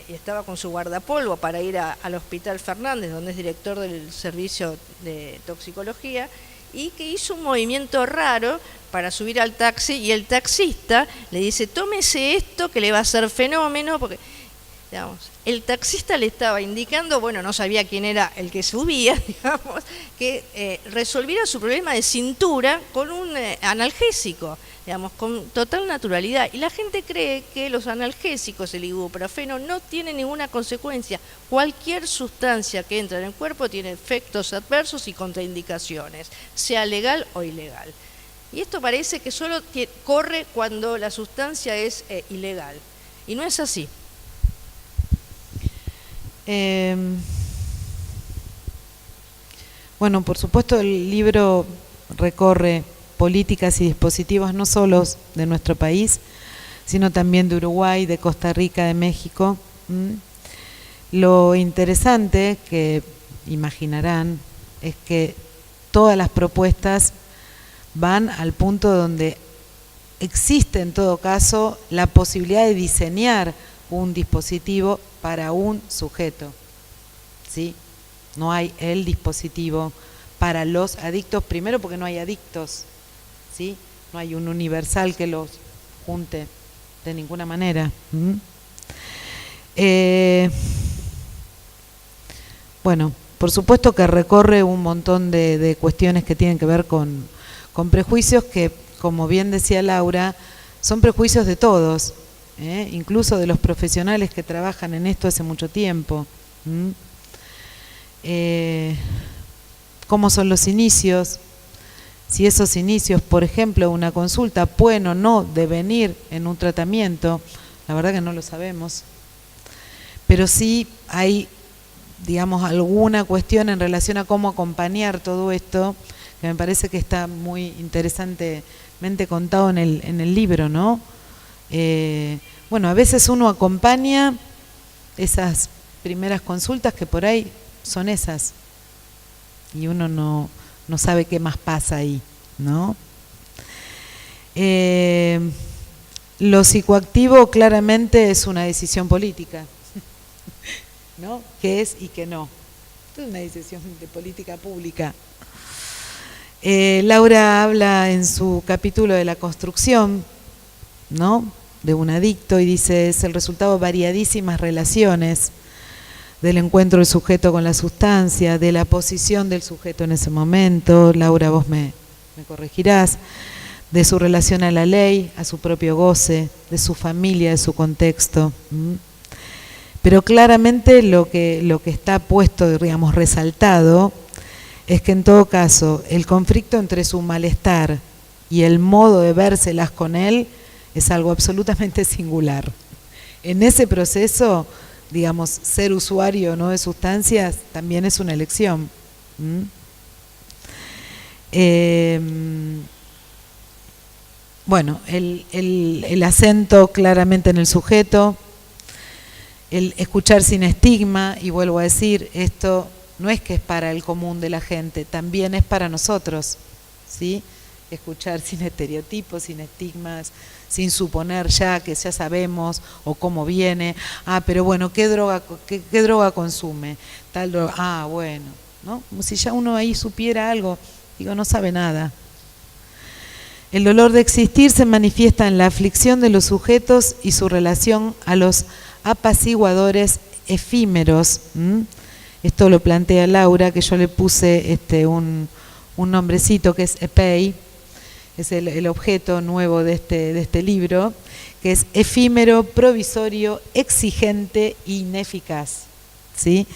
y estaba con su guardapolvo para ir al Hospital Fernández, donde es director del servicio de toxicología, y que hizo un movimiento raro para subir al taxi, y el taxista le dice, tómese esto que le va a hacer fenómeno, porque, digamos, el taxista le estaba indicando, bueno, no sabía quién era el que subía, digamos, que resolviera su problema de cintura con un analgésico, digamos, con total naturalidad. Y la gente cree que los analgésicos, el ibuprofeno, no tienen ninguna consecuencia. Cualquier sustancia que entra en el cuerpo tiene efectos adversos y contraindicaciones, sea legal o ilegal. Y esto parece que solo corre cuando la sustancia es ilegal. Y no es así. Bueno, por supuesto el libro recorre políticas y dispositivos no solo de nuestro país, sino también de Uruguay, de Costa Rica, de México. Lo interesante que imaginarán es que todas las propuestas van al punto donde existe en todo caso la posibilidad de diseñar un dispositivo para un sujeto, ¿sí? No hay el dispositivo para los adictos, primero porque no hay adictos, ¿sí? No hay un universal que los junte de ninguna manera. Bueno, por supuesto que recorre un montón de cuestiones que tienen que ver con prejuicios que, como bien decía Laura, son prejuicios de todos, incluso de los profesionales que trabajan en esto hace mucho tiempo. ¿Cómo son los inicios? Si esos inicios, por ejemplo, una consulta pueden o no devenir en un tratamiento, la verdad que no lo sabemos, pero sí hay, digamos, alguna cuestión en relación a cómo acompañar todo esto, que me parece que está muy interesantemente contado en el libro, ¿no? Bueno, a veces uno acompaña esas primeras consultas que por ahí son esas, y uno no sabe qué más pasa ahí, ¿no? Lo psicoactivo claramente es una decisión política, ¿no? ¿Qué es y qué no? Es una decisión de política pública. Laura habla en su capítulo de la construcción, ¿no?, de un adicto, y dice, es el resultado de variadísimas relaciones, del encuentro del sujeto con la sustancia, de la posición del sujeto en ese momento, Laura, vos me corregirás, de su relación a la ley, a su propio goce, de su familia, de su contexto. Pero claramente lo que está puesto, digamos, resaltado, es que en todo caso el conflicto entre su malestar y el modo de vérselas con él es algo absolutamente singular. En ese proceso, digamos, ser usuario o no de sustancias también es una elección. Bueno, el acento claramente en el sujeto, el escuchar sin estigma, y vuelvo a decir, esto no es que es para el común de la gente, también es para nosotros, ¿sí? Escuchar sin estereotipos, sin estigmas, sin suponer ya que ya sabemos o cómo viene. Pero bueno, ¿qué droga consume? Tal droga, bueno, ¿no? Como si ya uno ahí supiera algo, digo, no sabe nada. El dolor de existir se manifiesta en la aflicción de los sujetos y su relación a los apaciguadores efímeros. Esto lo plantea Laura, que yo le puse un nombrecito que es EPEI, es el objeto nuevo de este libro, que es efímero, provisorio, exigente e ineficaz. ¿Sí?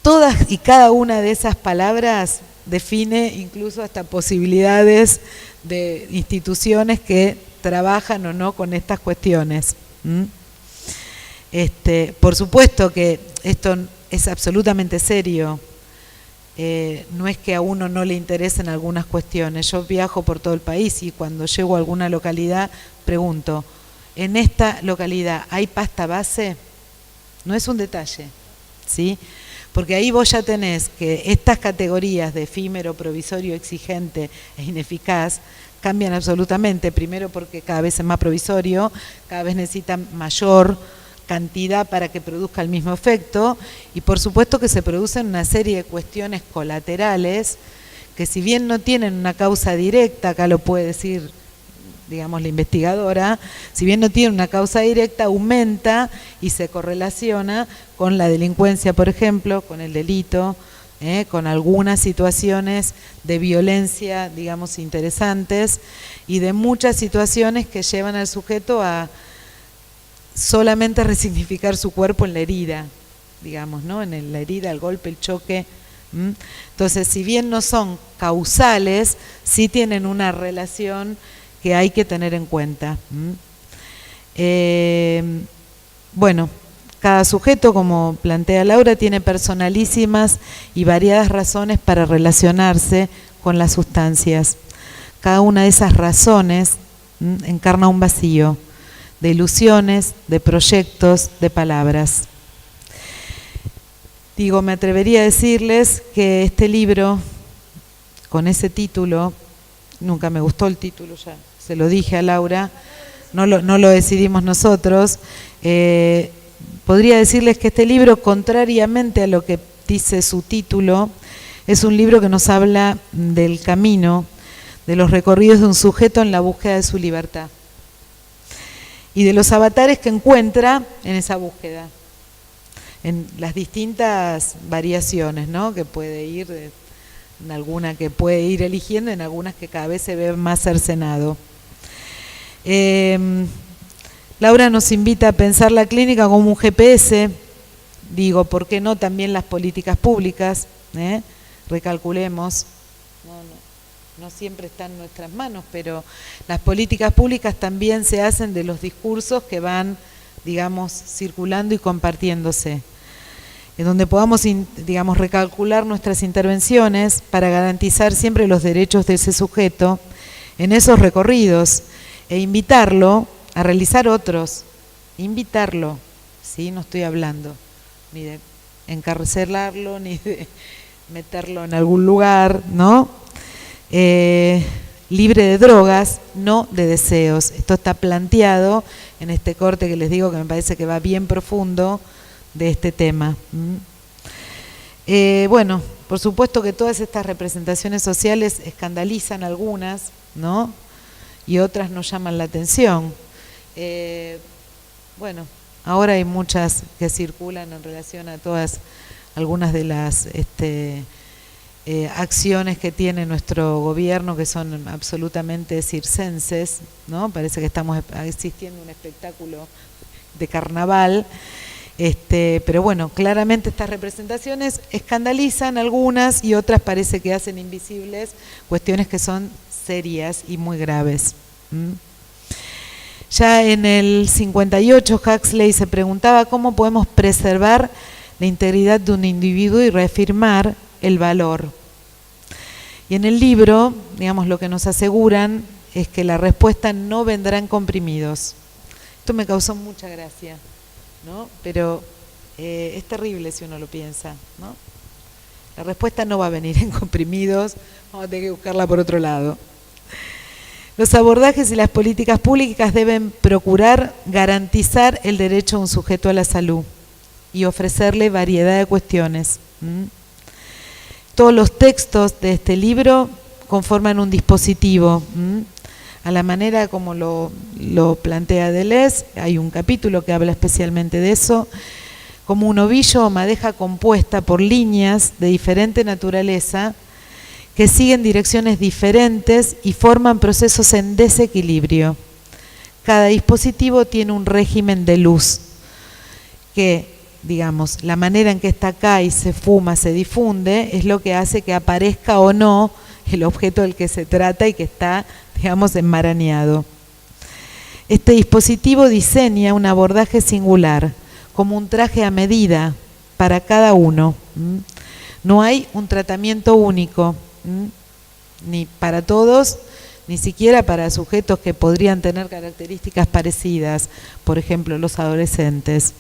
Todas y cada una de esas palabras define incluso hasta posibilidades de instituciones que trabajan o no con estas cuestiones. Por supuesto que esto es absolutamente serio. No es que a uno no le interesen algunas cuestiones. Yo viajo por todo el país y cuando llego a alguna localidad pregunto, ¿en esta localidad hay pasta base? No es un detalle, ¿sí? Porque ahí vos ya tenés que estas categorías de efímero, provisorio, exigente e ineficaz cambian absolutamente. Primero porque cada vez es más provisorio, cada vez necesitan mayor cantidad para que produzca el mismo efecto, y por supuesto que se producen una serie de cuestiones colaterales que, si bien no tienen una causa directa, acá lo puede decir, digamos, la investigadora, si bien no tiene una causa directa, aumenta y se correlaciona con la delincuencia, por ejemplo, con el delito, con algunas situaciones de violencia, digamos, interesantes, y de muchas situaciones que llevan al sujeto a solamente resignificar su cuerpo en la herida, digamos, ¿no? En la herida, el golpe, el choque. Entonces, si bien no son causales, sí tienen una relación que hay que tener en cuenta. Bueno, cada sujeto, como plantea Laura, tiene personalísimas y variadas razones para relacionarse con las sustancias. Cada una de esas razones encarna un vacío de ilusiones, de proyectos, de palabras. Digo, me atrevería a decirles que este libro, con ese título, nunca me gustó el título, ya se lo dije a Laura, no lo decidimos nosotros. Podría decirles que este libro, contrariamente a lo que dice su título, es un libro que nos habla del camino, de los recorridos de un sujeto en la búsqueda de su libertad y de los avatares que encuentra en esa búsqueda, en las distintas variaciones, ¿no? Que puede ir, en alguna que puede ir eligiendo, en algunas que cada vez se ve más cercenado. Laura nos invita a pensar la clínica como un GPS, digo, ¿por qué no también las políticas públicas? Recalculemos, no siempre están en nuestras manos, pero las políticas públicas también se hacen de los discursos que van, digamos, circulando y compartiéndose, en donde podamos, digamos, recalcular nuestras intervenciones para garantizar siempre los derechos de ese sujeto en esos recorridos e invitarlo a realizar otros, invitarlo, ¿sí? No estoy hablando ni de encarcelarlo, ni de meterlo en algún lugar, ¿no? Libre de drogas, no de deseos. Esto está planteado en este corte que les digo que me parece que va bien profundo de este tema. Bueno, por supuesto que todas estas representaciones sociales escandalizan algunas, ¿no? Y otras nos llaman la atención. Bueno, ahora hay muchas que circulan en relación a todas, algunas de las acciones que tiene nuestro gobierno, que son absolutamente circenses, ¿no? Parece que estamos asistiendo a un espectáculo de carnaval. Pero bueno, claramente estas representaciones escandalizan algunas y otras parece que hacen invisibles cuestiones que son serias y muy graves. Ya en el 58 Huxley se preguntaba cómo podemos preservar la integridad de un individuo y reafirmar el valor. Y en el libro, digamos, lo que nos aseguran es que la respuesta no vendrá en comprimidos. Esto me causó mucha gracia, ¿no? Pero es terrible si uno lo piensa, ¿no? La respuesta no va a venir en comprimidos, vamos a tener que buscarla por otro lado. Los abordajes y las políticas públicas deben procurar garantizar el derecho de un sujeto a la salud y ofrecerle variedad de cuestiones. Todos los textos de este libro conforman un dispositivo. A la manera como lo plantea Deleuze, hay un capítulo que habla especialmente de eso, como un ovillo o madeja compuesta por líneas de diferente naturaleza que siguen direcciones diferentes y forman procesos en desequilibrio. Cada dispositivo tiene un régimen de luz que, digamos, la manera en que está acá y se fuma, se difunde, es lo que hace que aparezca o no el objeto del que se trata y que está, digamos, enmarañado. Este dispositivo diseña un abordaje singular, como un traje a medida para cada uno. No hay un tratamiento único, ni para todos, ni siquiera para sujetos que podrían tener características parecidas, por ejemplo, los adolescentes.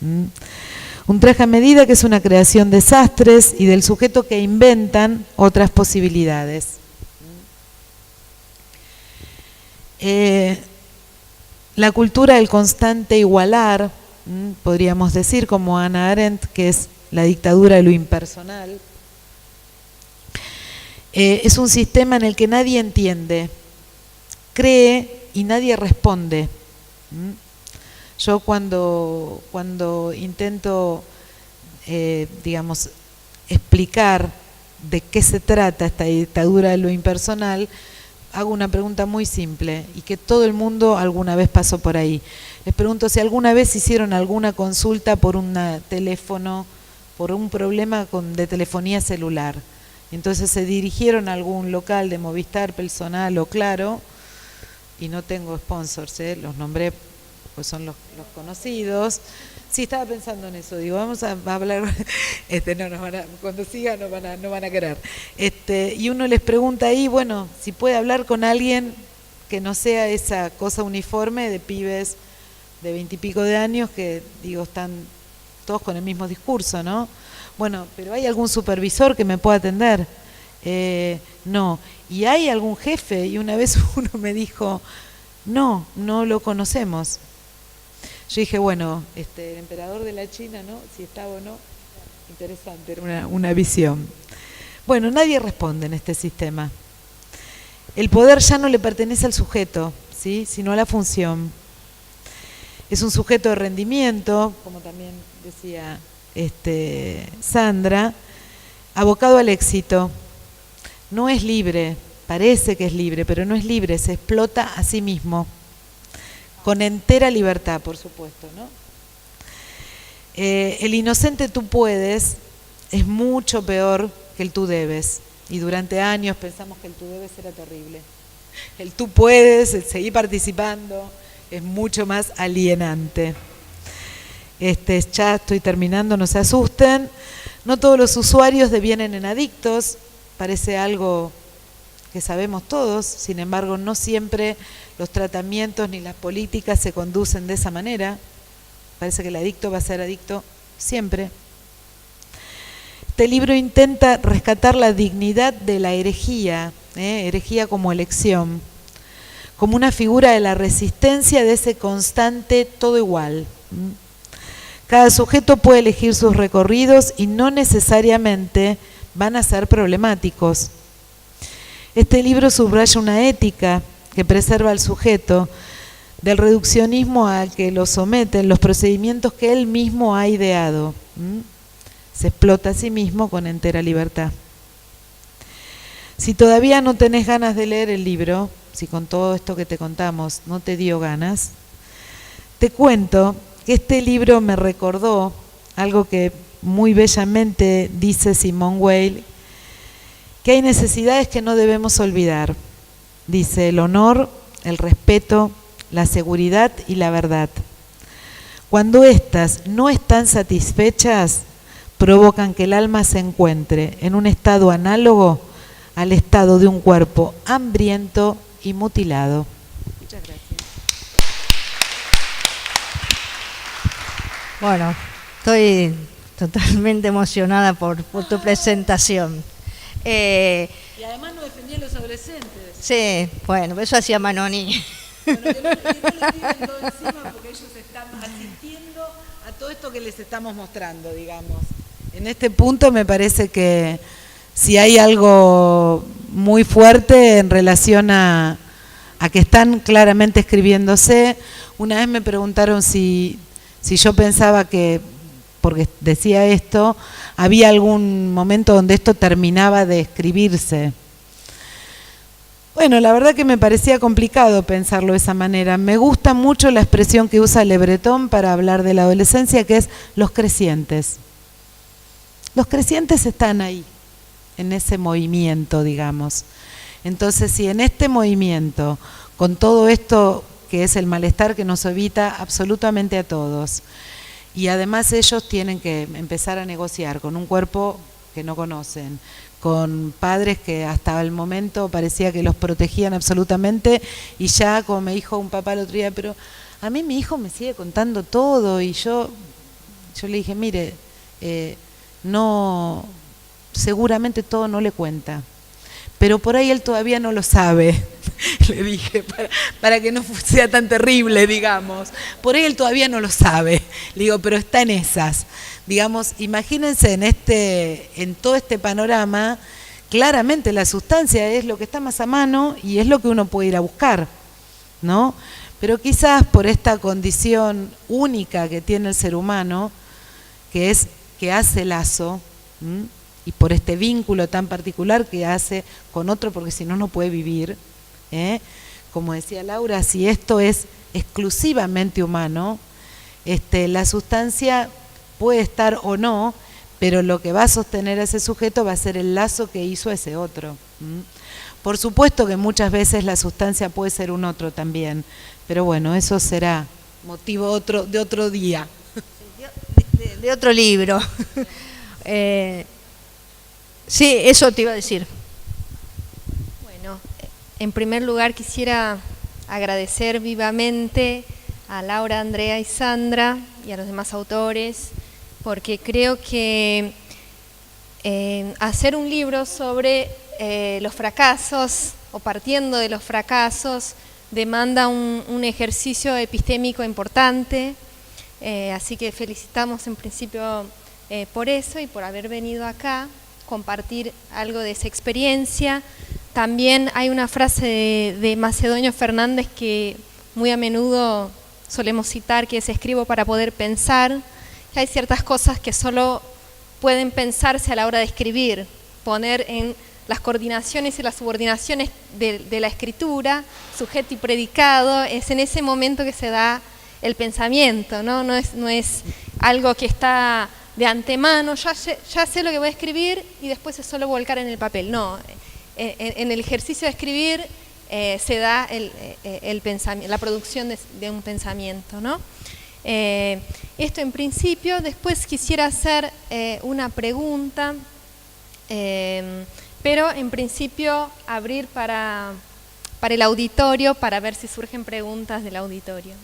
Un traje a medida que es una creación de sastres y del sujeto que inventan otras posibilidades. La cultura del constante igualar, podríamos decir, como Hannah Arendt, que es la dictadura de lo impersonal, es un sistema en el que nadie entiende, cree y nadie responde. Yo cuando intento, digamos, explicar de qué se trata esta dictadura de lo impersonal, hago una pregunta muy simple y que todo el mundo alguna vez pasó por ahí. Les pregunto si alguna vez hicieron alguna consulta por un teléfono, por un problema de telefonía celular. Entonces se dirigieron a algún local de Movistar, Personal o Claro, y no tengo sponsors, los nombré, pues son los conocidos. Sí, estaba pensando en eso, digo, vamos a hablar, no nos van a, cuando siga no van a querer. Y uno les pregunta ahí, bueno, si puede hablar con alguien que no sea esa cosa uniforme de pibes de 20 y pico de años que, digo, están todos con el mismo discurso, ¿no? Bueno, pero ¿hay algún supervisor que me pueda atender? No. ¿Y hay algún jefe? Y una vez uno me dijo, no lo conocemos. Yo dije, bueno, el emperador de la China, ¿no? Si estaba o no, interesante, era una visión. Bueno, nadie responde en este sistema. El poder ya no le pertenece al sujeto, ¿sí? Sino a la función. Es un sujeto de rendimiento, como también decía Sandra, abocado al éxito. No es libre, parece que es libre, pero no es libre, se explota a sí mismo. Con entera libertad, por supuesto, ¿no? El inocente tú puedes es mucho peor que el tú debes. Y durante años pensamos que el tú debes era terrible. El tú puedes, el seguir participando, es mucho más alienante. Ya estoy terminando, no se asusten. No todos los usuarios devienen en adictos, parece algo que sabemos todos, sin embargo no siempre los tratamientos ni las políticas se conducen de esa manera. Parece que el adicto va a ser adicto siempre. Este libro intenta rescatar la dignidad de la herejía, herejía como elección, como una figura de la resistencia de ese constante todo igual. Cada sujeto puede elegir sus recorridos y no necesariamente van a ser problemáticos. Este libro subraya una ética que preserva al sujeto del reduccionismo al que lo someten los procedimientos que él mismo ha ideado. Se explota a sí mismo con entera libertad. Si todavía no tenés ganas de leer el libro, si con todo esto que te contamos no te dio ganas, te cuento que este libro me recordó algo que muy bellamente dice Simone Weil, que hay necesidades que no debemos olvidar. Dice: el honor, el respeto, la seguridad y la verdad. Cuando éstas no están satisfechas, provocan que el alma se encuentre en un estado análogo al estado de un cuerpo hambriento y mutilado. Muchas gracias. Bueno, estoy totalmente emocionada por tu presentación. Y además no defendía a los adolescentes. Sí, bueno, eso hacía Manoni. Bueno, que no le tiren todo encima porque ellos están asistiendo a todo esto que les estamos mostrando, digamos. En este punto me parece que si hay algo muy fuerte en relación a que están claramente escribiéndose. Una vez me preguntaron si yo pensaba que, porque decía esto, había algún momento donde esto terminaba de escribirse. Bueno, la verdad que me parecía complicado pensarlo de esa manera. Me gusta mucho la expresión que usa Le Breton para hablar de la adolescencia, que es los crecientes. Los crecientes están ahí, en ese movimiento, digamos. Entonces, si en este movimiento, con todo esto que es el malestar que nos evita absolutamente a todos, y además ellos tienen que empezar a negociar con un cuerpo que no conocen, con padres que hasta el momento parecía que los protegían absolutamente, y ya, como me dijo un papá el otro día, pero a mí mi hijo me sigue contando todo, y yo le dije, mire, no, seguramente todo no le cuenta, pero por ahí él todavía no lo sabe, le dije, para que no sea tan terrible, digamos. Por ahí él todavía no lo sabe, le digo, pero está en esas. Digamos, imagínense en todo este panorama, claramente la sustancia es lo que está más a mano y es lo que uno puede ir a buscar, ¿no? Pero quizás por esta condición única que tiene el ser humano, que hace lazo, y por este vínculo tan particular que hace con otro, porque si no, no puede vivir, como decía Laura, si esto es exclusivamente humano, la sustancia puede estar o no, pero lo que va a sostener a ese sujeto va a ser el lazo que hizo ese otro. Por supuesto que muchas veces la sustancia puede ser un otro también, pero bueno, eso será motivo de otro día. De otro libro. Sí, eso te iba a decir. Bueno, en primer lugar quisiera agradecer vivamente a Laura, Andrea y Sandra y a los demás autores, porque creo que hacer un libro sobre los fracasos o partiendo de los fracasos demanda un ejercicio epistémico importante, así que felicitamos en principio por eso y por haber venido acá, compartir algo de esa experiencia. También hay una frase de Macedonio Fernández que muy a menudo solemos citar, que es: escribo para poder pensar. Que hay ciertas cosas que solo pueden pensarse a la hora de escribir, poner en las coordinaciones y las subordinaciones de la escritura, sujeto y predicado, es en ese momento que se da el pensamiento, ¿no? No es algo que está de antemano, ya sé lo que voy a escribir y después es solo volcar en el papel. No, en el ejercicio de escribir se da el pensamiento, la producción de un pensamiento, ¿no? Esto en principio. Después quisiera hacer una pregunta, pero en principio abrir para el auditorio para ver si surgen preguntas del auditorio.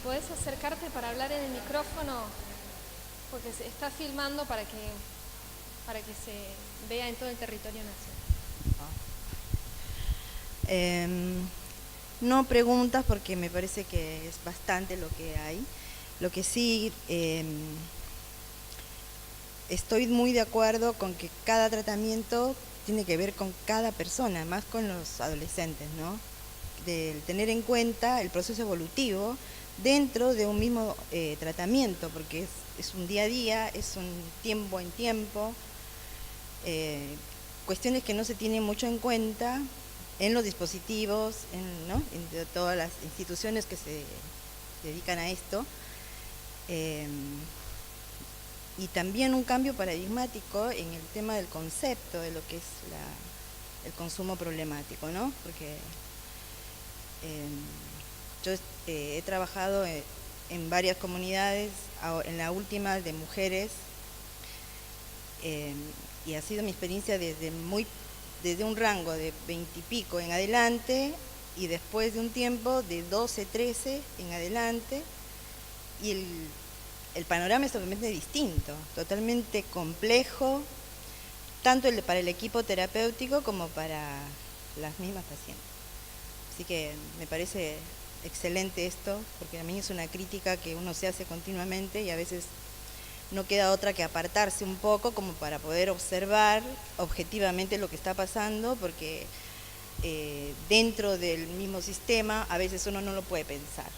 ¿Puedes acercarte para hablar en el micrófono? Porque se está filmando para que se vea en todo el territorio nacional. No preguntas, porque me parece que es bastante lo que hay. Lo que sí, estoy muy de acuerdo con que cada tratamiento tiene que ver con cada persona, más con los adolescentes, ¿no? De tener en cuenta el proceso evolutivo dentro de un mismo tratamiento, porque es un día a día, es un tiempo en tiempo, cuestiones que no se tienen mucho en cuenta en los dispositivos, ¿no? En todas las instituciones que se dedican a esto, y también un cambio paradigmático en el tema del concepto de lo que es el consumo problemático, ¿no? Porque yo he trabajado en varias comunidades, en la última de mujeres, y ha sido mi experiencia desde un rango de 20 y pico en adelante, y después de un tiempo de 12, 13 en adelante, y el panorama es totalmente distinto, totalmente complejo, tanto para el equipo terapéutico como para las mismas pacientes. Así que me parece excelente esto, porque a mí es una crítica que uno se hace continuamente y a veces no queda otra que apartarse un poco como para poder observar objetivamente lo que está pasando, porque dentro del mismo sistema a veces uno no lo puede pensar.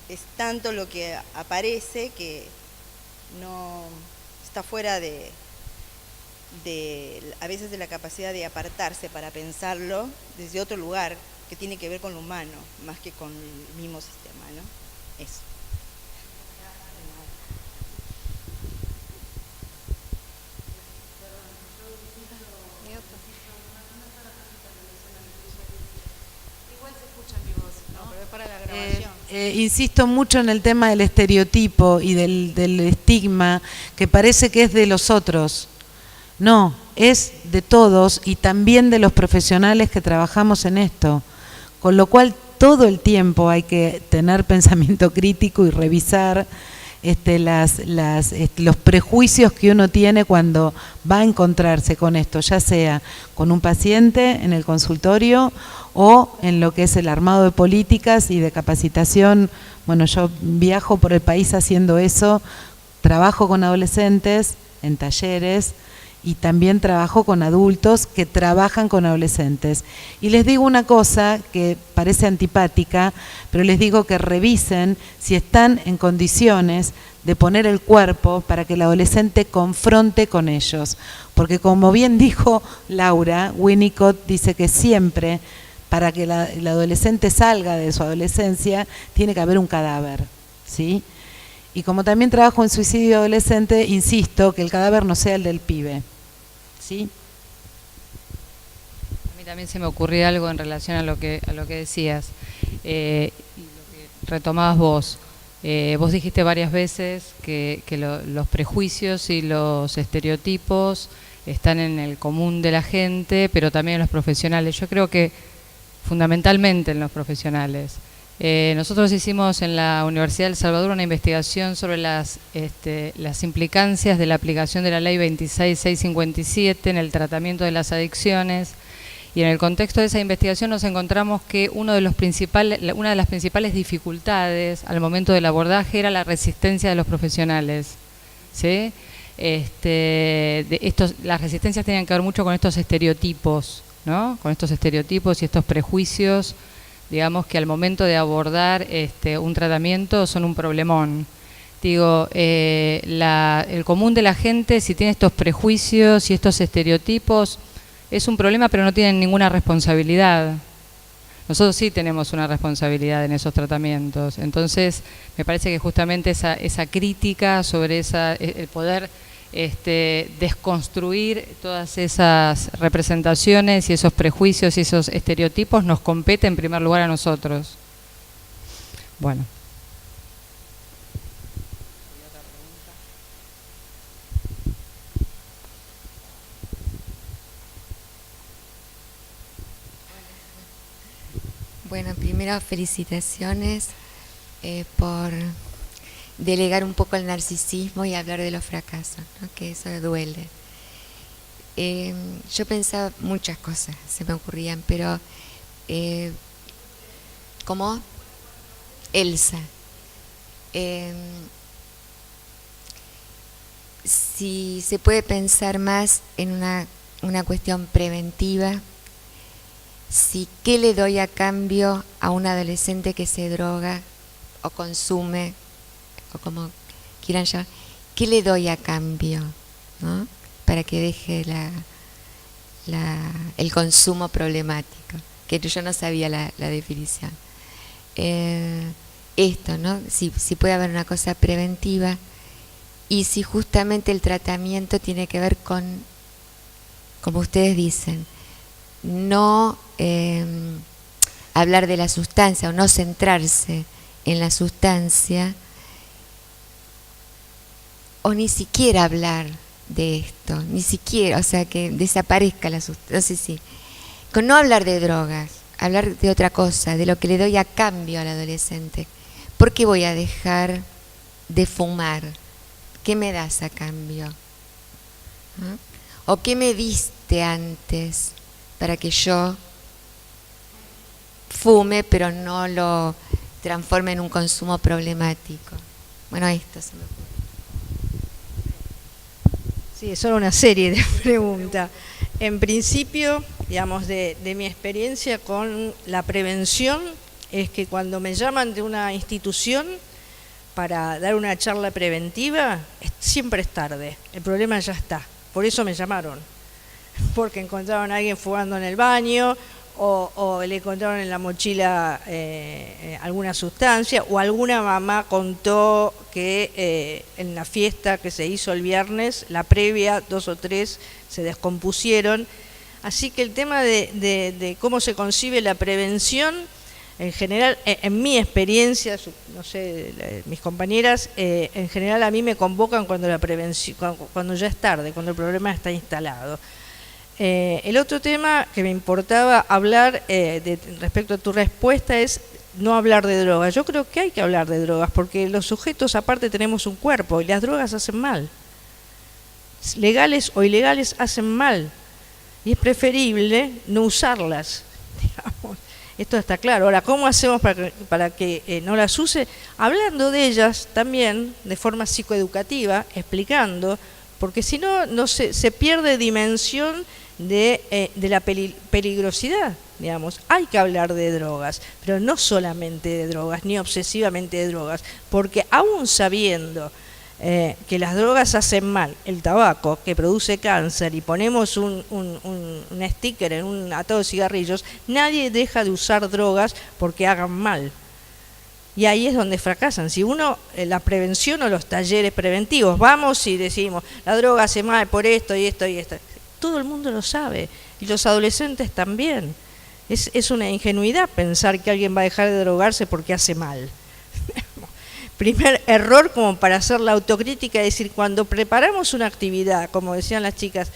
Es tanto lo que aparece que no está fuera a veces de la capacidad de apartarse para pensarlo desde otro lugar que tiene que ver con lo humano, más que con el mismo sistema, ¿no? Eso. Insisto mucho en el tema del estereotipo y del estigma, que parece que es de los otros. No, es de todos y también de los profesionales que trabajamos en esto. Con lo cual todo el tiempo hay que tener pensamiento crítico y revisar los prejuicios que uno tiene cuando va a encontrarse con esto, ya sea con un paciente en el consultorio o en lo que es el armado de políticas y de capacitación. Bueno, yo viajo por el país haciendo eso, trabajo con adolescentes en talleres y también trabajo con adultos que trabajan con adolescentes. Y les digo una cosa que parece antipática, pero les digo que revisen si están en condiciones de poner el cuerpo para que el adolescente confronte con ellos. Porque como bien dijo Laura, Winnicott dice que siempre, para que el adolescente salga de su adolescencia, tiene que haber un cadáver, ¿sí? Y como también trabajo en suicidio adolescente, insisto que el cadáver no sea el del pibe, ¿sí? A mí también se me ocurrió algo en relación a lo que decías, y lo que retomabas vos. Vos dijiste varias veces que los prejuicios y los estereotipos están en el común de la gente, pero también en los profesionales. Yo creo que fundamentalmente en los profesionales. Nosotros hicimos en la Universidad de El Salvador una investigación sobre las implicancias de la aplicación de la Ley 26657 en el tratamiento de las adicciones, y en el contexto de esa investigación nos encontramos que una de las principales dificultades al momento del abordaje era la resistencia de los profesionales, ¿sí? Las resistencias tenían que ver mucho con estos estereotipos, ¿no? Con estos estereotipos y estos prejuicios, digamos, que al momento de abordar un tratamiento son un problemón. Digo, el común de la gente, si tiene estos prejuicios y estos estereotipos, es un problema, pero no tienen ninguna responsabilidad. Nosotros sí tenemos una responsabilidad en esos tratamientos. Entonces, me parece que justamente esa crítica sobre el poder desconstruir todas esas representaciones y esos prejuicios y esos estereotipos nos compete en primer lugar a nosotros. Bueno. Bueno, primero felicitaciones por delegar un poco el narcisismo y hablar de los fracasos, ¿no? Que eso duele. Yo pensaba muchas cosas, se me ocurrían, pero como Elsa, si se puede pensar más en una cuestión preventiva, si qué le doy a cambio a un adolescente que se droga o consume, o como quieran llamar, ¿qué le doy a cambio? ¿No? Para que deje el consumo problemático, que yo no sabía la definición. Esto, ¿no? Si puede haber una cosa preventiva y si justamente el tratamiento tiene que ver con, como ustedes dicen, no hablar de la sustancia o no centrarse en la sustancia o ni siquiera hablar de esto, ni siquiera, o sea, que desaparezca la sustancia, no sé si, con no hablar de drogas, hablar de otra cosa, de lo que le doy a cambio al adolescente. ¿Por qué voy a dejar de fumar? ¿Qué me das a cambio? ¿Ah? ¿O qué me diste antes para que yo fume pero no lo transforme en un consumo problemático? Bueno, esto se me ocurre. Sí, es solo una serie de preguntas. En principio, digamos, de mi experiencia con la prevención, es que cuando me llaman de una institución para dar una charla preventiva, siempre es tarde, el problema ya está. Por eso me llamaron, porque encontraron a alguien fumando en el baño, o le encontraron en la mochila alguna sustancia, o alguna mamá contó que en la fiesta que se hizo el viernes, la previa, 2 o 3 se descompusieron. Así que el tema de cómo se concibe la prevención, en general, en mi experiencia, no sé, mis compañeras, en general a mí me convocan cuando la prevención, cuando ya es tarde, cuando el problema está instalado. El otro tema que me importaba hablar respecto a tu respuesta es no hablar de drogas. Yo creo que hay que hablar de drogas porque los sujetos aparte tenemos un cuerpo y las drogas hacen mal. Legales o ilegales hacen mal y es preferible no usarlas, digamos. Esto está claro. Ahora, ¿cómo hacemos para que no las use? Hablando de ellas también de forma psicoeducativa, explicando, porque si no se pierde dimensión de la peligrosidad, digamos. Hay que hablar de drogas, pero no solamente de drogas, ni obsesivamente de drogas, porque aún sabiendo que las drogas hacen mal, el tabaco, que produce cáncer, y ponemos un sticker en un atado de cigarrillos, nadie deja de usar drogas porque hagan mal. Y ahí es donde fracasan. Si uno, la prevención o los talleres preventivos, vamos y decimos, la droga hace mal por esto y esto y esto. Todo el mundo lo sabe, y los adolescentes también. Es una ingenuidad pensar que alguien va a dejar de drogarse porque hace mal. Primer error como para hacer la autocrítica, es decir, cuando preparamos una actividad, como decían las chicas,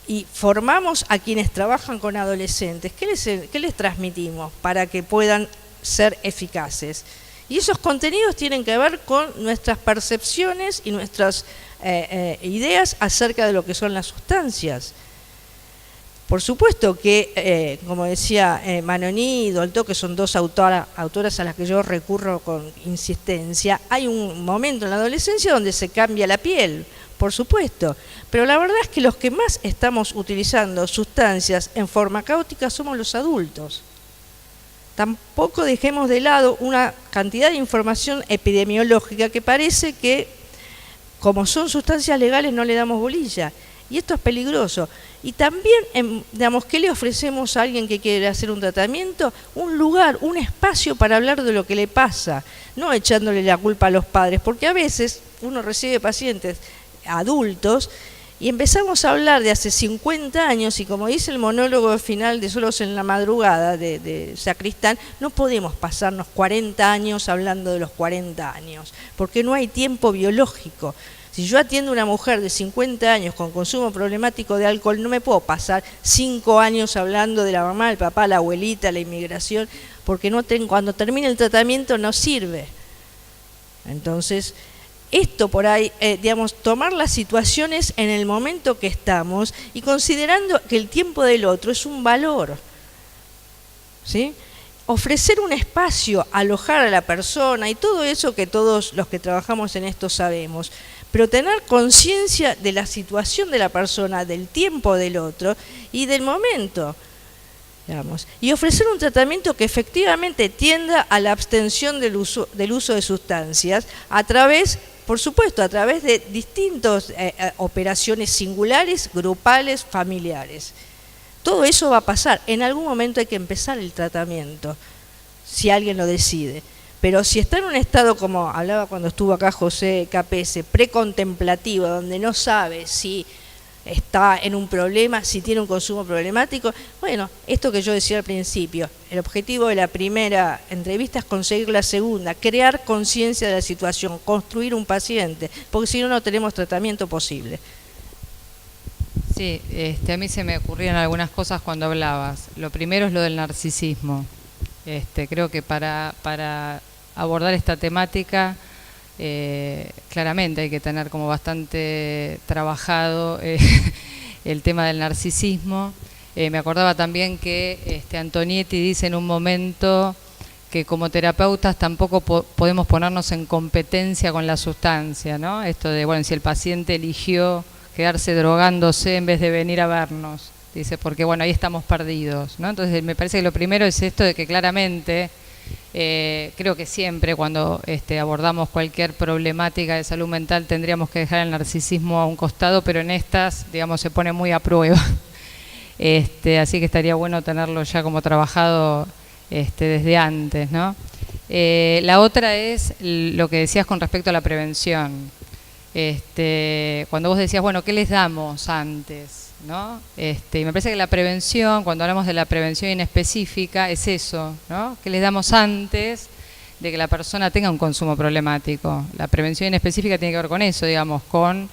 y formamos a quienes trabajan con adolescentes, ¿qué les transmitimos para que puedan ser eficaces? Y esos contenidos tienen que ver con nuestras percepciones y nuestras ideas acerca de lo que son las sustancias. Por supuesto que, como decía Manoni y Dolto, que son dos autoras a las que yo recurro con insistencia, hay un momento en la adolescencia donde se cambia la piel, por supuesto, pero la verdad es que los que más estamos utilizando sustancias en forma caótica somos los adultos. Tampoco dejemos de lado una cantidad de información epidemiológica que parece que, como son sustancias legales, no le damos bolilla. Y esto es peligroso. Y también, digamos, ¿qué le ofrecemos a alguien que quiere hacer un tratamiento? Un lugar, un espacio para hablar de lo que le pasa, no echándole la culpa a los padres, porque a veces uno recibe pacientes adultos y empezamos a hablar de hace 50 años y, como dice el monólogo final de Solos en la Madrugada de Sacristán, no podemos pasarnos 40 años hablando de los 40 años, porque no hay tiempo biológico. Si yo atiendo a una mujer de 50 años con consumo problemático de alcohol, no me puedo pasar 5 años hablando de la mamá, el papá, la abuelita, la inmigración, porque cuando termine el tratamiento no sirve. Entonces, esto por ahí, digamos, tomar las situaciones en el momento que estamos y considerando que el tiempo del otro es un valor, ¿sí? Ofrecer un espacio, alojar a la persona y todo eso que todos los que trabajamos en esto sabemos, pero tener conciencia de la situación de la persona, del tiempo del otro y del momento. digamos, y ofrecer un tratamiento que efectivamente tienda a la abstención del uso de sustancias a través, por supuesto, a través de distintas operaciones singulares, grupales, familiares. Todo eso va a pasar. En algún momento hay que empezar el tratamiento, si alguien lo decide. Pero si está en un estado, como hablaba cuando estuvo acá José Capese, precontemplativo, donde no sabe si está en un problema, si tiene un consumo problemático, bueno, esto que yo decía al principio, el objetivo de la primera entrevista es conseguir la segunda, crear conciencia de la situación, construir un paciente, porque si no, no tenemos tratamiento posible. Sí, a mí se me ocurrían algunas cosas cuando hablabas. Lo primero es lo del narcisismo. Creo que para abordar esta temática, claramente hay que tener como bastante trabajado el tema del narcisismo. Me acordaba también que Antonietti dice en un momento que como terapeutas tampoco podemos ponernos en competencia con la sustancia, ¿no? Esto de, bueno, si el paciente eligió quedarse drogándose en vez de venir a vernos, dice, porque bueno, ahí estamos perdidos, ¿no? Entonces me parece que lo primero es esto de que claramente, creo que siempre cuando abordamos cualquier problemática de salud mental tendríamos que dejar el narcisismo a un costado, pero en estas, digamos, se pone muy a prueba. Así que estaría bueno tenerlo ya como trabajado desde antes, ¿no? La otra es lo que decías con respecto a la prevención. Cuando vos decías, bueno, ¿qué les damos antes? ¿No? Y me parece que la prevención, cuando hablamos de la prevención inespecífica, es eso, ¿no? ¿Qué les damos antes de que la persona tenga un consumo problemático? La prevención inespecífica tiene que ver con eso, digamos, con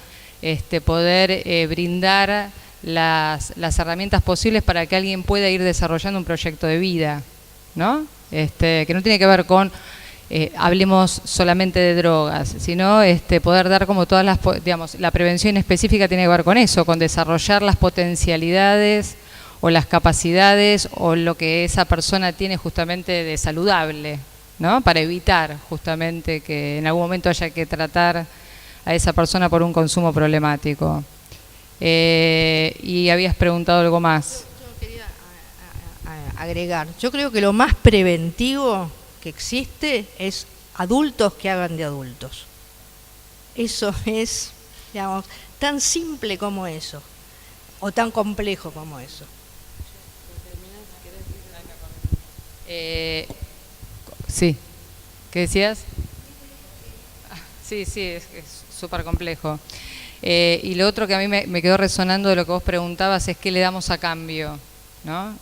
poder brindar las herramientas posibles para que alguien pueda ir desarrollando un proyecto de vida, ¿no? Que no tiene que ver con hablemos solamente de drogas, sino poder dar como todas las, digamos, la prevención específica tiene que ver con eso, con desarrollar las potencialidades o las capacidades o lo que esa persona tiene justamente de saludable, ¿no? Para evitar justamente que en algún momento haya que tratar a esa persona por un consumo problemático. Y habías preguntado algo más. Yo quería agregar, yo creo que lo más preventivo que existe es adultos que hagan de adultos. Eso es, digamos, tan simple como eso, o tan complejo como eso. Sí, ¿qué decías? Sí, es súper complejo. Y lo otro que a mí me quedó resonando de lo que vos preguntabas es qué le damos a cambio, ¿no?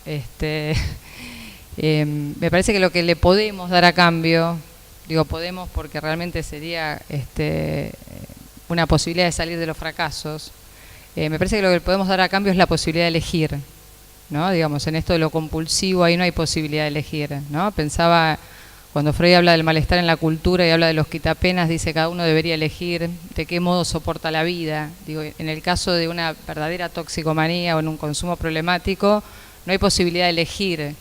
Me parece que lo que le podemos dar a cambio, digo podemos porque realmente sería una posibilidad de salir de los fracasos, me parece que lo que le podemos dar a cambio es la posibilidad de elegir, ¿no? Digamos, en esto de lo compulsivo ahí no hay posibilidad de elegir, ¿no? Pensaba, cuando Freud habla del malestar en la cultura y habla de los quitapenas, dice que cada uno debería elegir de qué modo soporta la vida. Digo, en el caso de una verdadera toxicomanía o en un consumo problemático, no hay posibilidad de elegir.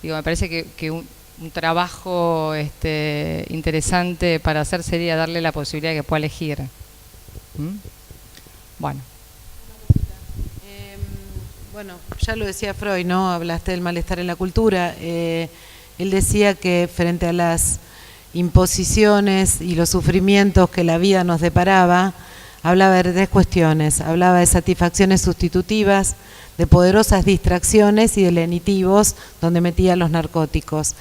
Digo, me parece que un trabajo interesante para hacer sería darle la posibilidad de que pueda elegir. Bueno. Bueno, ya lo decía Freud, ¿no? Hablaste del malestar en la cultura. Él decía que frente a las imposiciones y los sufrimientos que la vida nos deparaba, hablaba de tres cuestiones. Hablaba de satisfacciones sustitutivas, de poderosas distracciones y de lenitivos, donde metía los narcóticos.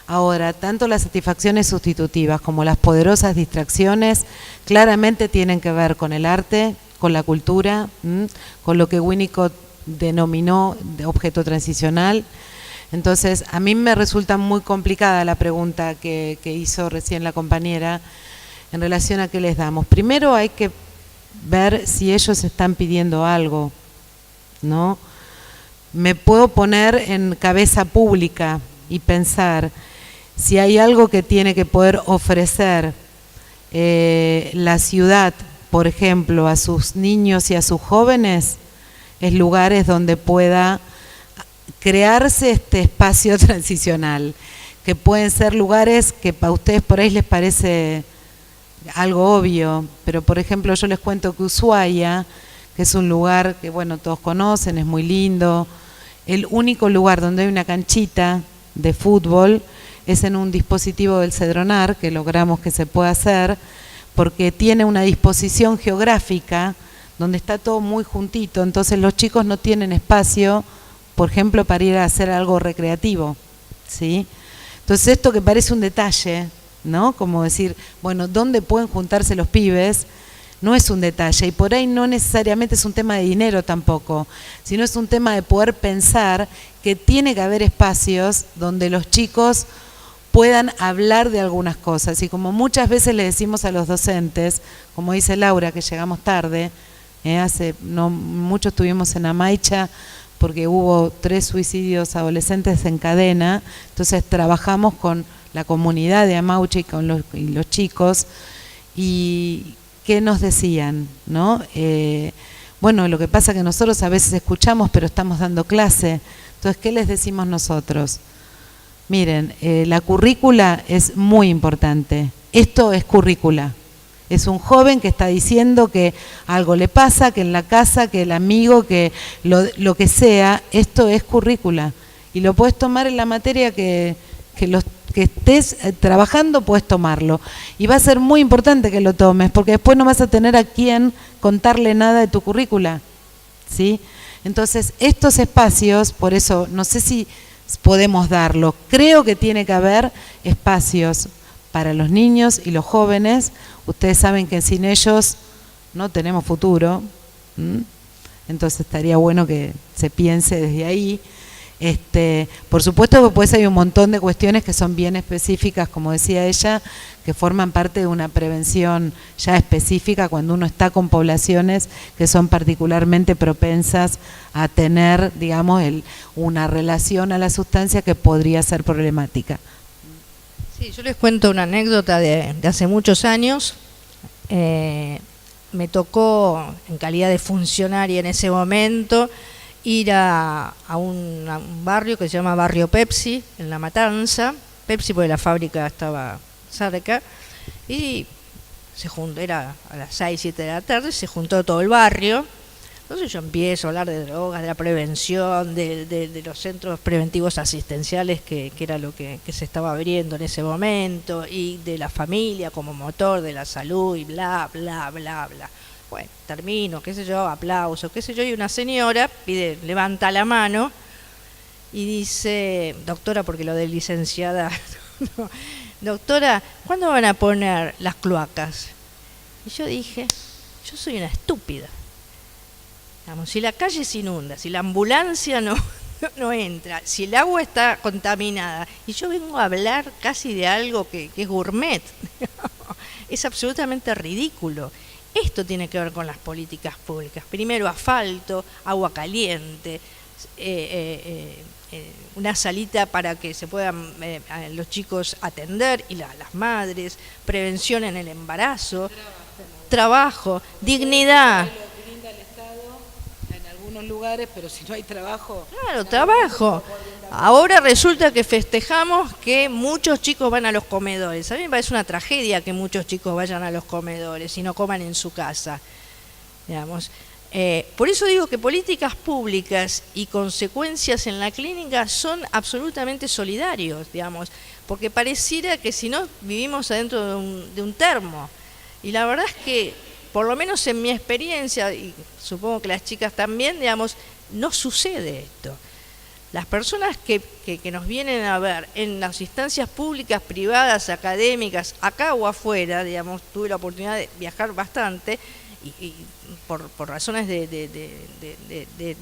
Ahora, tanto las satisfacciones sustitutivas como las poderosas distracciones claramente tienen que ver con el arte, con la cultura, con lo que Winnicott denominó de objeto transicional. Entonces, a mí me resulta muy complicada la pregunta que hizo recién la compañera en relación a qué les damos. Primero hay que ver si ellos están pidiendo algo, ¿no? Me puedo poner en cabeza pública y pensar si hay algo que tiene que poder ofrecer la ciudad, por ejemplo, a sus niños y a sus jóvenes, es lugares donde pueda crearse este espacio transicional, que pueden ser lugares que para ustedes por ahí les parece algo obvio, pero por ejemplo yo les cuento que Ushuaia, que es un lugar que bueno todos conocen, es muy lindo, el único lugar donde hay una canchita de fútbol es en un dispositivo del Cedronar, que logramos que se pueda hacer, porque tiene una disposición geográfica donde está todo muy juntito, entonces los chicos no tienen espacio, por ejemplo, para ir a hacer algo recreativo, ¿sí? Entonces esto que parece un detalle, ¿no? Como decir, bueno, ¿dónde pueden juntarse los pibes? No es un detalle, y por ahí no necesariamente es un tema de dinero tampoco, sino es un tema de poder pensar que tiene que haber espacios donde los chicos puedan hablar de algunas cosas, y como muchas veces le decimos a los docentes, como dice Laura, que llegamos tarde, hace no mucho estuvimos en Amaicha porque hubo 3 suicidios adolescentes en cadena, entonces trabajamos con la comunidad de Amauche y con los chicos, y ¿qué nos decían? ¿No? Bueno, lo que pasa es que nosotros a veces escuchamos, pero estamos dando clase, entonces ¿qué les decimos nosotros? Miren, la currícula es muy importante, esto es currícula. Es un joven que está diciendo que algo le pasa, que en la casa, que el amigo, que lo que sea, esto es currícula. Y lo puedes tomar en la materia que estés trabajando, puedes tomarlo. Y va a ser muy importante que lo tomes, porque después no vas a tener a quién contarle nada de tu currícula, ¿sí? Entonces, estos espacios, por eso, no sé si podemos darlo. Creo que tiene que haber espacios para los niños y los jóvenes. Ustedes saben que sin ellos no tenemos futuro, entonces estaría bueno que se piense desde ahí. Por supuesto que pues hay un montón de cuestiones que son bien específicas, como decía ella, que forman parte de una prevención ya específica cuando uno está con poblaciones que son particularmente propensas a tener, digamos, una relación a la sustancia que podría ser problemática. Sí, yo les cuento una anécdota de hace muchos años. Me tocó, en calidad de funcionaria en ese momento, ir a un barrio que se llama Barrio Pepsi, en La Matanza. Pepsi porque la fábrica estaba cerca, y se juntó, era a las 6, 7 de la tarde, se juntó todo el barrio. Entonces yo empiezo a hablar de drogas, de la prevención, de los centros preventivos asistenciales, que era lo que se estaba abriendo en ese momento, y de la familia como motor de la salud, y bla, bla, bla, bla. Bueno, termino, qué sé yo, aplauso, qué sé yo, y una señora levanta la mano y dice, doctora, porque lo de licenciada, no, doctora, ¿cuándo van a poner las cloacas? Y yo dije, yo soy una estúpida. Si la calle se inunda, si la ambulancia no entra, si el agua está contaminada, y yo vengo a hablar casi de algo que es gourmet, es absolutamente ridículo. Esto tiene que ver con las políticas públicas. Primero asfalto, agua caliente, una salita para que se puedan los chicos atender, y las madres, prevención en el embarazo, trabajo, dignidad. Lugares, pero si no hay trabajo. Claro, trabajo. Ahora resulta que festejamos que muchos chicos van a los comedores. A mí me parece una tragedia que muchos chicos vayan a los comedores y no coman en su casa, digamos. Por eso digo que políticas públicas y consecuencias en la clínica son absolutamente solidarios, digamos, porque pareciera que si no vivimos adentro de un termo. Y la verdad es que, por lo menos en mi experiencia, y supongo que las chicas también, digamos, no sucede esto. Las personas que nos vienen a ver en las instancias públicas, privadas, académicas, acá o afuera, digamos, tuve la oportunidad de viajar bastante y por razones de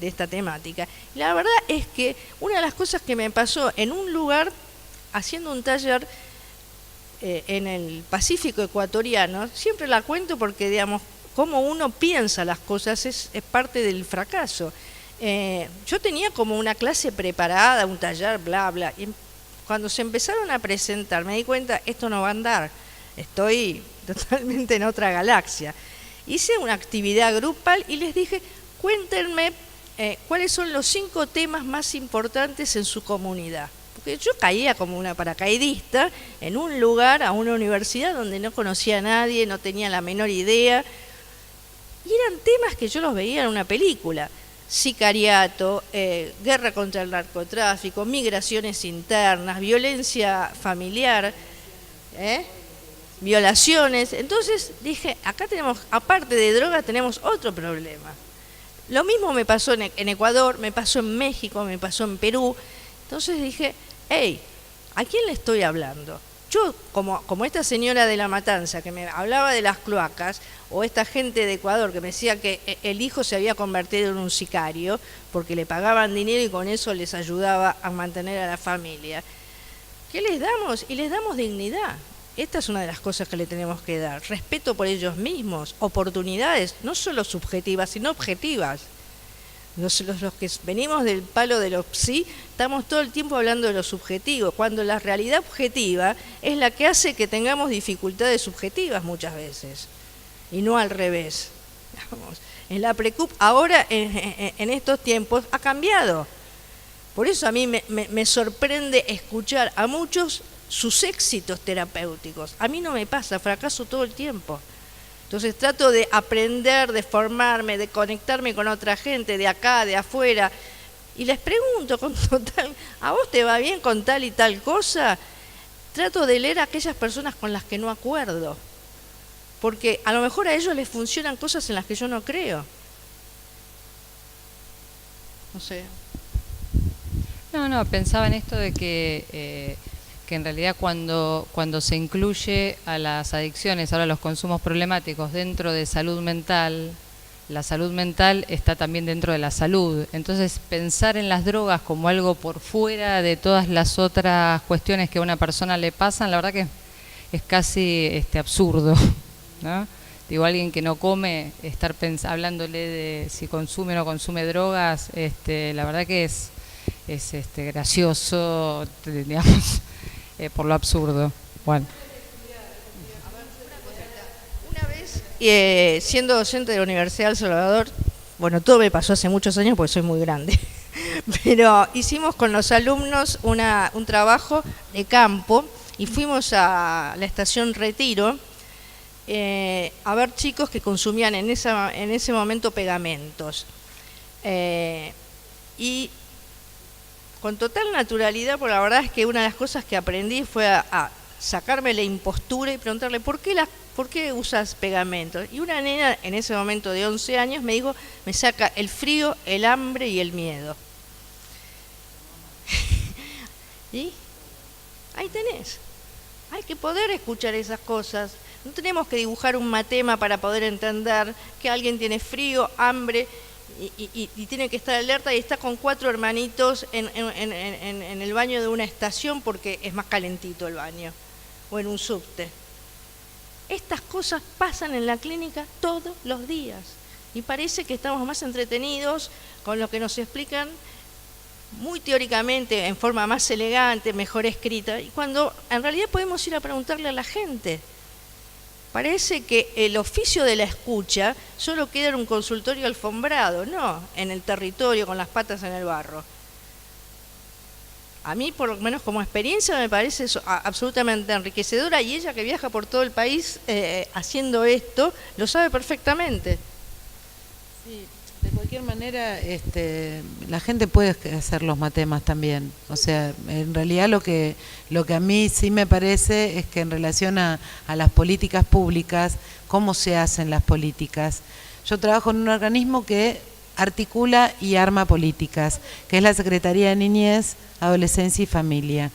esta temática. La verdad es que una de las cosas que me pasó en un lugar, haciendo un taller en el Pacífico ecuatoriano, siempre la cuento porque, digamos, cómo uno piensa las cosas es parte del fracaso. Yo tenía como una clase preparada, un taller, bla, bla, y cuando se empezaron a presentar me di cuenta, esto no va a andar, estoy totalmente en otra galaxia. Hice una actividad grupal y les dije, cuéntenme cuáles son los 5 temas más importantes en su comunidad. Porque yo caía como una paracaidista en un lugar, a una universidad donde no conocía a nadie, no tenía la menor idea, y eran temas que yo los veía en una película. sicariato, guerra contra el narcotráfico, migraciones internas, violencia familiar, violaciones. Entonces dije, acá tenemos, aparte de droga, tenemos otro problema. Lo mismo me pasó en Ecuador, me pasó en México, me pasó en Perú. Entonces dije, hey, ¿a quién le estoy hablando? Yo, como esta señora de La Matanza que me hablaba de las cloacas, o esta gente de Ecuador que me decía que el hijo se había convertido en un sicario porque le pagaban dinero y con eso les ayudaba a mantener a la familia. ¿Qué les damos? Y les damos dignidad. Esta es una de las cosas que le tenemos que dar. Respeto por ellos mismos, oportunidades, no solo subjetivas, sino objetivas. Los que venimos del palo de los psi, estamos todo el tiempo hablando de lo subjetivo, cuando la realidad objetiva es la que hace que tengamos dificultades subjetivas muchas veces, y no al revés. Vamos, en la Precup, ahora en estos tiempos, ha cambiado. Por eso a mí me sorprende escuchar a muchos sus éxitos terapéuticos. A mí no me pasa, fracaso todo el tiempo. Entonces trato de aprender, de formarme, de conectarme con otra gente de acá, de afuera, y les pregunto, ¿a vos te va bien con tal y tal cosa? Trato de leer a aquellas personas con las que no acuerdo, porque a lo mejor a ellos les funcionan cosas en las que yo no creo. No sé. No, pensaba en esto de que en realidad cuando se incluye a las adicciones, ahora los consumos problemáticos dentro de salud mental, la salud mental está también dentro de la salud. Entonces pensar en las drogas como algo por fuera de todas las otras cuestiones que a una persona le pasan, la verdad que es casi absurdo, ¿no? Digo, alguien que no come, estar hablándole de si consume o no consume drogas, la verdad que es gracioso, digamos, por lo absurdo. Bueno. Una vez, siendo docente de la Universidad del Salvador, bueno, todo me pasó hace muchos años porque soy muy grande, pero hicimos con los alumnos un trabajo de campo y fuimos a la estación Retiro a ver chicos que consumían en ese momento pegamentos. Y con total naturalidad, porque la verdad es que una de las cosas que aprendí fue a sacarme la impostura y preguntarle, ¿por qué usas pegamentos? Y una nena en ese momento de 11 años me dijo, me saca el frío, el hambre y el miedo. ¿Y? Ahí tenés. Hay que poder escuchar esas cosas. No tenemos que dibujar un matema para poder entender que alguien tiene frío, hambre y tiene que estar alerta y está con 4 hermanitos en el baño de una estación porque es más calentito el baño, o en un subte. Estas cosas pasan en la clínica todos los días y parece que estamos más entretenidos con lo que nos explican muy teóricamente, en forma más elegante, mejor escrita, y cuando en realidad podemos ir a preguntarle a la gente. Parece que el oficio de la escucha solo queda en un consultorio alfombrado, no en el territorio con las patas en el barro. A mí, por lo menos como experiencia, me parece eso absolutamente enriquecedora, y ella que viaja por todo el país haciendo esto, lo sabe perfectamente. Sí, de cualquier manera, la gente puede hacer los matemas también. O sea, en realidad lo que a mí sí me parece es que en relación a las políticas públicas, cómo se hacen las políticas. Yo trabajo en un organismo que articula y arma políticas, que es la Secretaría de Niñez, Adolescencia y Familia.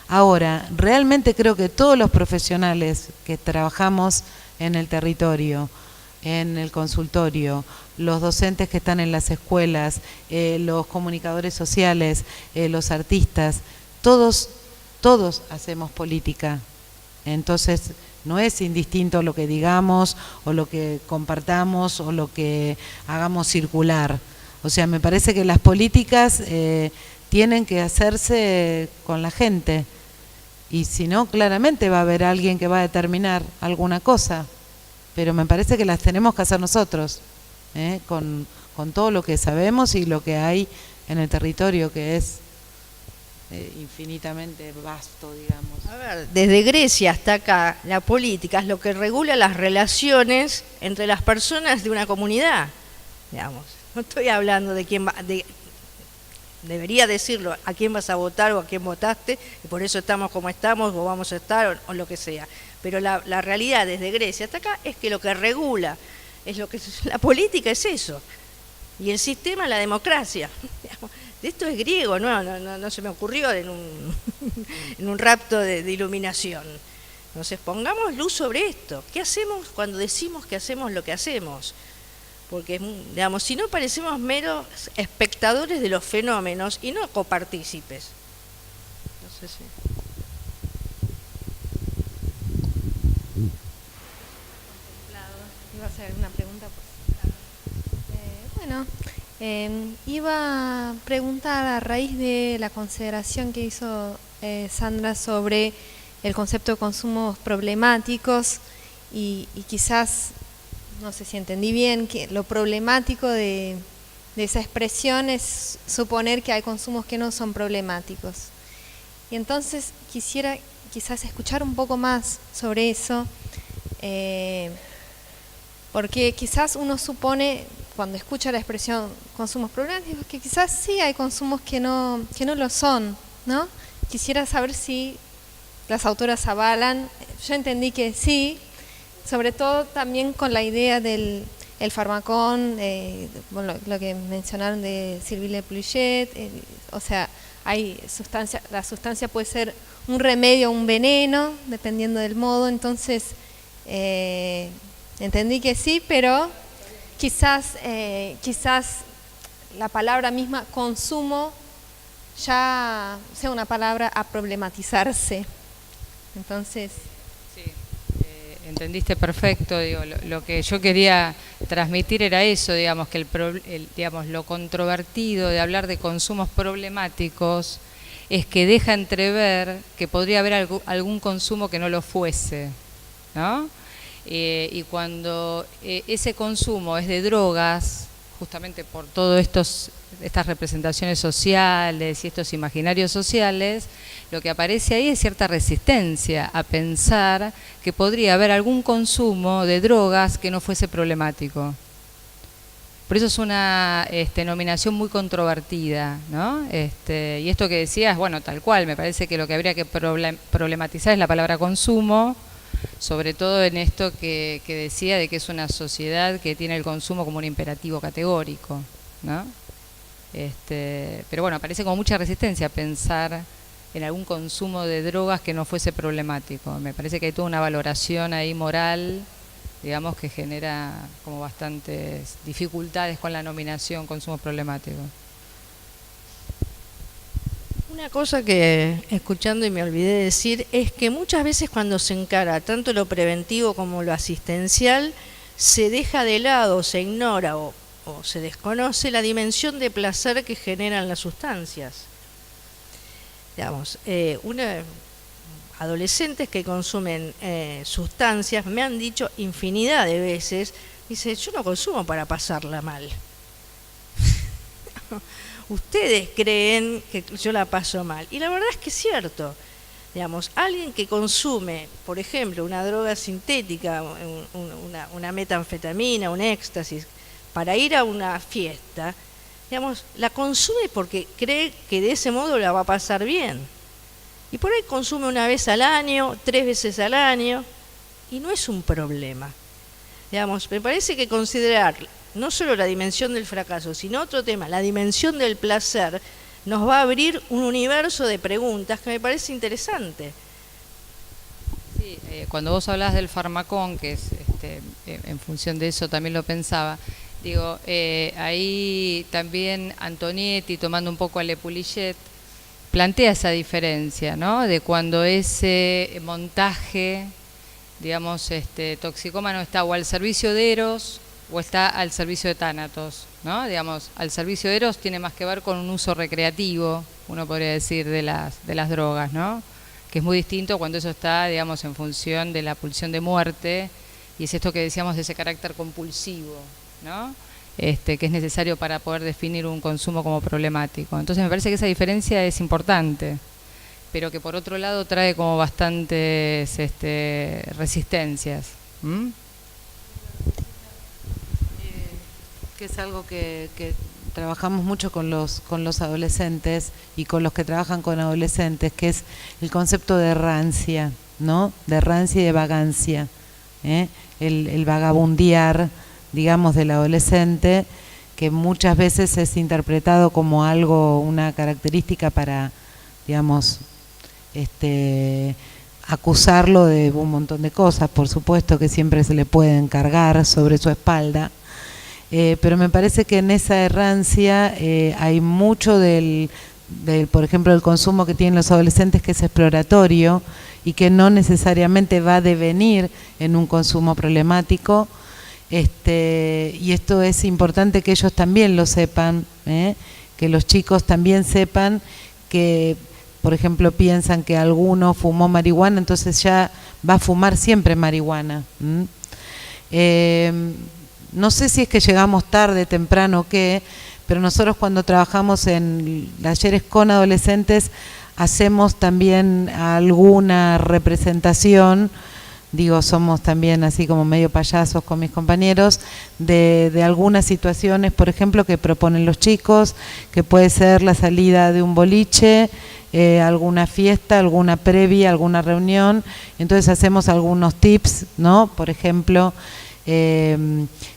Ahora, realmente creo que todos los profesionales que trabajamos en el territorio, en el consultorio, los docentes que están en las escuelas, los comunicadores sociales, los artistas, todos hacemos política. Entonces, no es indistinto lo que digamos o lo que compartamos o lo que hagamos circular. O sea, me parece que las políticas tienen que hacerse con la gente. Y si no, claramente va a haber alguien que va a determinar alguna cosa. Pero me parece que las tenemos que hacer nosotros, con todo lo que sabemos y lo que hay en el territorio, que es infinitamente vasto, digamos. A ver, desde Grecia hasta acá, la política es lo que regula las relaciones entre las personas de una comunidad, digamos. No estoy hablando de quién va, debería decirlo, a quién vas a votar o a quién votaste, y por eso estamos como estamos, o vamos a estar, o lo que sea. Pero la realidad desde Grecia hasta acá es que lo que regula, la política es eso, y el sistema la democracia. Esto es griego, no se me ocurrió en un rapto de iluminación. Entonces pongamos luz sobre esto. ¿Qué hacemos cuando decimos que hacemos lo que hacemos? Porque, digamos, si no parecemos meros espectadores de los fenómenos y no copartícipes. No sé si... ¿Iba a hacer alguna pregunta? Bueno, iba a preguntar a raíz de la consideración que hizo Sandra sobre el concepto de consumos problemáticos y quizás, no sé si entendí bien, que lo problemático de esa expresión es suponer que hay consumos que no son problemáticos. Y entonces quisiera quizás escuchar un poco más sobre eso, porque quizás uno supone, cuando escucha la expresión consumos problemáticos, que quizás sí hay consumos que no lo son, ¿no? Quisiera saber si las autoras avalan. Yo entendí que sí, sobre todo también con la idea del farmacón, bueno, lo que mencionaron de Sylvie Le Plouchet, o sea, hay la sustancia puede ser un remedio o un veneno, dependiendo del modo. Entonces, entendí que sí, pero quizás la palabra misma consumo ya sea una palabra a problematizarse. Entonces... Sí, entendiste perfecto. Digo, lo que yo quería transmitir era eso, digamos, que digamos, lo controvertido de hablar de consumos problemáticos es que deja entrever que podría haber algún consumo que no lo fuese, ¿no? Y cuando ese consumo es de drogas, justamente por todas estas representaciones sociales y estos imaginarios sociales, lo que aparece ahí es cierta resistencia a pensar que podría haber algún consumo de drogas que no fuese problemático. Por eso es una nominación muy controvertida, ¿no? Y esto que decías, bueno, tal cual, me parece que lo que habría que problematizar es la palabra consumo, sobre todo en esto que decía de que es una sociedad que tiene el consumo como un imperativo categórico, ¿no? Pero bueno, parece como mucha resistencia a pensar en algún consumo de drogas que no fuese problemático. Me parece que hay toda una valoración ahí moral, digamos, que genera como bastantes dificultades con la nominación consumos problemáticos. Una cosa que escuchando y me olvidé de decir es que muchas veces cuando se encara tanto lo preventivo como lo asistencial, se deja de lado, se ignora o se desconoce la dimensión de placer que generan las sustancias. Digamos, adolescentes que consumen sustancias me han dicho infinidad de veces, dice, yo no consumo para pasarla mal. Ustedes creen que yo la paso mal. Y la verdad es que es cierto. Digamos, alguien que consume, por ejemplo, una droga sintética, una metanfetamina, un éxtasis, para ir a una fiesta, digamos, la consume porque cree que de ese modo la va a pasar bien. Y por ahí consume una vez al año, 3 veces al año, y no es un problema. Digamos, me parece que considerar no solo la dimensión del fracaso, sino otro tema, la dimensión del placer, nos va a abrir un universo de preguntas que me parece interesante. Sí, cuando vos hablás del farmacón, que es en función de eso también lo pensaba, digo, ahí también Antonietti, tomando un poco a Le Plouchet, plantea esa diferencia, ¿no? De cuando ese montaje, digamos, toxicómano está o al servicio de Eros o está al servicio de Tánatos, ¿no? Digamos, al servicio de Eros tiene más que ver con un uso recreativo, uno podría decir, de las drogas, ¿no? Que es muy distinto cuando eso está, digamos, en función de la pulsión de muerte, y es esto que decíamos de ese carácter compulsivo, ¿no? Que es necesario para poder definir un consumo como problemático. Entonces me parece que esa diferencia es importante, pero que por otro lado trae como bastantes resistencias. que es algo que trabajamos mucho con los adolescentes y con los que trabajan con adolescentes, que es el concepto de rancia, ¿no? De rancia y de vagancia, el vagabundear, digamos, del adolescente, que muchas veces es interpretado como algo, una característica para, digamos, acusarlo de un montón de cosas, por supuesto que siempre se le puede encargar sobre su espalda, pero me parece que en esa errancia hay mucho del, por ejemplo, el consumo que tienen los adolescentes, que es exploratorio y que no necesariamente va a devenir en un consumo problemático. Y esto es importante que ellos también lo sepan, que los chicos también sepan que, por ejemplo, piensan que alguno fumó marihuana, entonces ya va a fumar siempre marihuana. No sé si es que llegamos tarde, temprano o qué, pero nosotros cuando trabajamos en talleres con adolescentes hacemos también alguna representación. Digo, somos también así como medio payasos con mis compañeros, de algunas situaciones, por ejemplo, que proponen los chicos, que puede ser la salida de un boliche, alguna fiesta, alguna previa, alguna reunión. Entonces hacemos algunos tips, ¿no? Por ejemplo,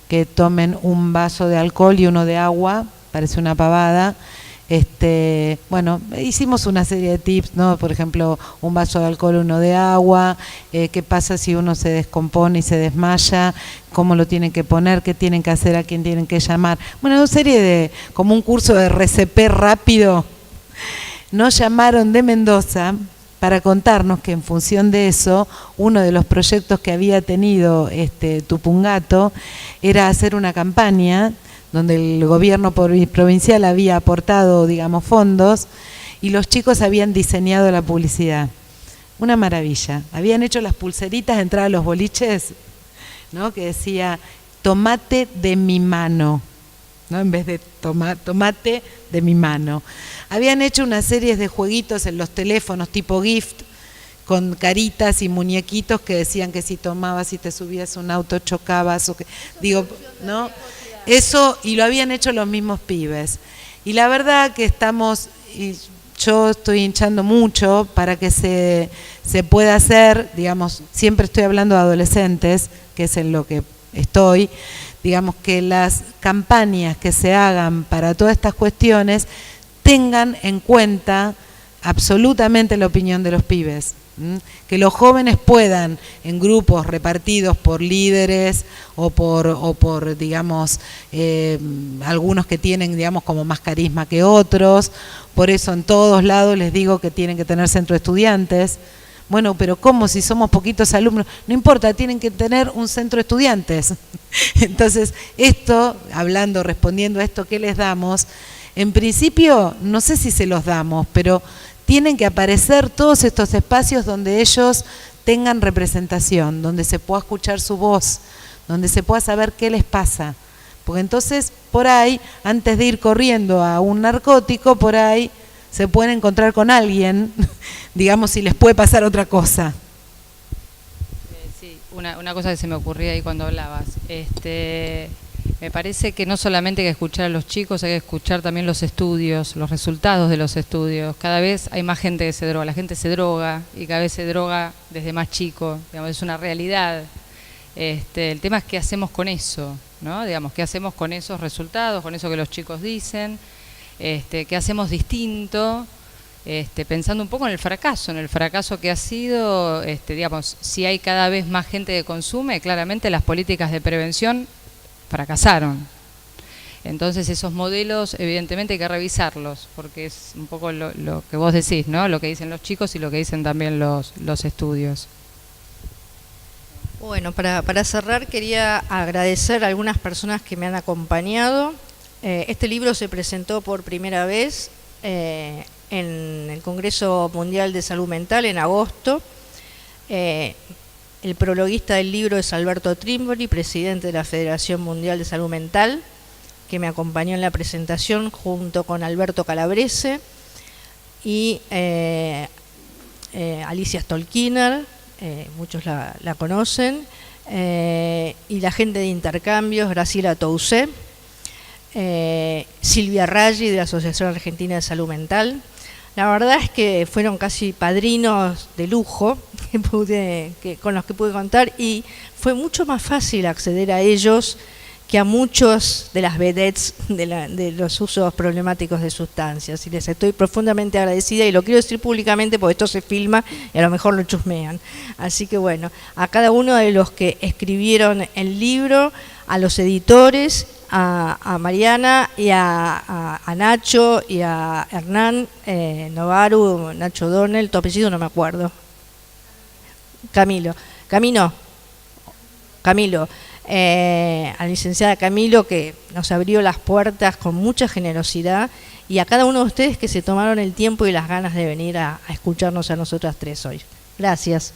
que tomen un vaso de alcohol y uno de agua, parece una pavada. Bueno, hicimos una serie de tips, ¿no? Por ejemplo, un vaso de alcohol, uno de agua, qué pasa si uno se descompone y se desmaya, cómo lo tienen que poner, qué tienen que hacer, a quién tienen que llamar. Bueno, una serie de, como un curso de RCP rápido. Nos llamaron de Mendoza para contarnos que en función de eso, uno de los proyectos que había tenido Tupungato era hacer una campaña donde el gobierno provincial había aportado, digamos, fondos, y los chicos habían diseñado la publicidad. Una maravilla. Habían hecho las pulseritas de entrada a los boliches, ¿no? Que decía, tomate de mi mano, ¿no? En vez de tomate de mi mano. Habían hecho una serie de jueguitos en los teléfonos tipo gift, con caritas y muñequitos que decían que si tomabas y te subías a un auto chocabas, o que, digo, ¿no? Eso, y lo habían hecho los mismos pibes. Y la verdad que estamos, y yo estoy hinchando mucho para que se pueda hacer, digamos, siempre estoy hablando de adolescentes, que es en lo que estoy, digamos, que las campañas que se hagan para todas estas cuestiones tengan en cuenta absolutamente la opinión de los pibes. Que los jóvenes puedan, en grupos repartidos por líderes o por digamos, algunos que tienen, digamos, como más carisma que otros. Por eso en todos lados les digo que tienen que tener centro de estudiantes. Bueno, pero ¿cómo si somos poquitos alumnos? No importa, tienen que tener un centro de estudiantes. Entonces, esto, respondiendo a esto, ¿qué les damos? En principio, no sé si se los damos, pero tienen que aparecer todos estos espacios donde ellos tengan representación, donde se pueda escuchar su voz, donde se pueda saber qué les pasa. Porque entonces, por ahí, antes de ir corriendo a un narcótico, por ahí se pueden encontrar con alguien, digamos, si les puede pasar otra cosa. Sí, una cosa que se me ocurría ahí cuando hablabas. Me parece que no solamente hay que escuchar a los chicos, hay que escuchar también los estudios, los resultados de los estudios. Cada vez hay más gente que se droga, la gente se droga y cada vez se droga desde más chico, digamos, es una realidad. El tema es qué hacemos con eso, ¿no? Digamos, qué hacemos con esos resultados, con eso que los chicos dicen, qué hacemos distinto, pensando un poco en el fracaso que ha sido, digamos, si hay cada vez más gente que consume, claramente las políticas de prevención fracasaron. Entonces esos modelos evidentemente hay que revisarlos, porque es un poco lo que vos decís, ¿no? Lo que dicen los chicos y lo que dicen también los estudios. Bueno, para cerrar quería agradecer a algunas personas que me han acompañado. Este libro se presentó por primera vez en el Congreso Mundial de Salud Mental en agosto. El prologuista del libro es Alberto Trimboli, presidente de la Federación Mundial de Salud Mental, que me acompañó en la presentación junto con Alberto Calabrese y Alicia Stolkiner, muchos la conocen, y la gente de intercambios, Graciela Tousé. Silvia Raggi de la Asociación Argentina de Salud Mental. La verdad es que fueron casi padrinos de lujo con los que pude contar, y fue mucho más fácil acceder a ellos que a muchos de las vedettes de los usos problemáticos de sustancias, y les estoy profundamente agradecida, y lo quiero decir públicamente porque esto se filma y a lo mejor lo chusmean. Así que bueno, a cada uno de los que escribieron el libro, a los editores, a Mariana y a Nacho y a Hernán Novaru, Nacho Donel, tu apellido no me acuerdo. Camilo. A la licenciada Camilo, que nos abrió las puertas con mucha generosidad, y a cada uno de ustedes que se tomaron el tiempo y las ganas de venir a escucharnos a nosotras tres hoy. Gracias.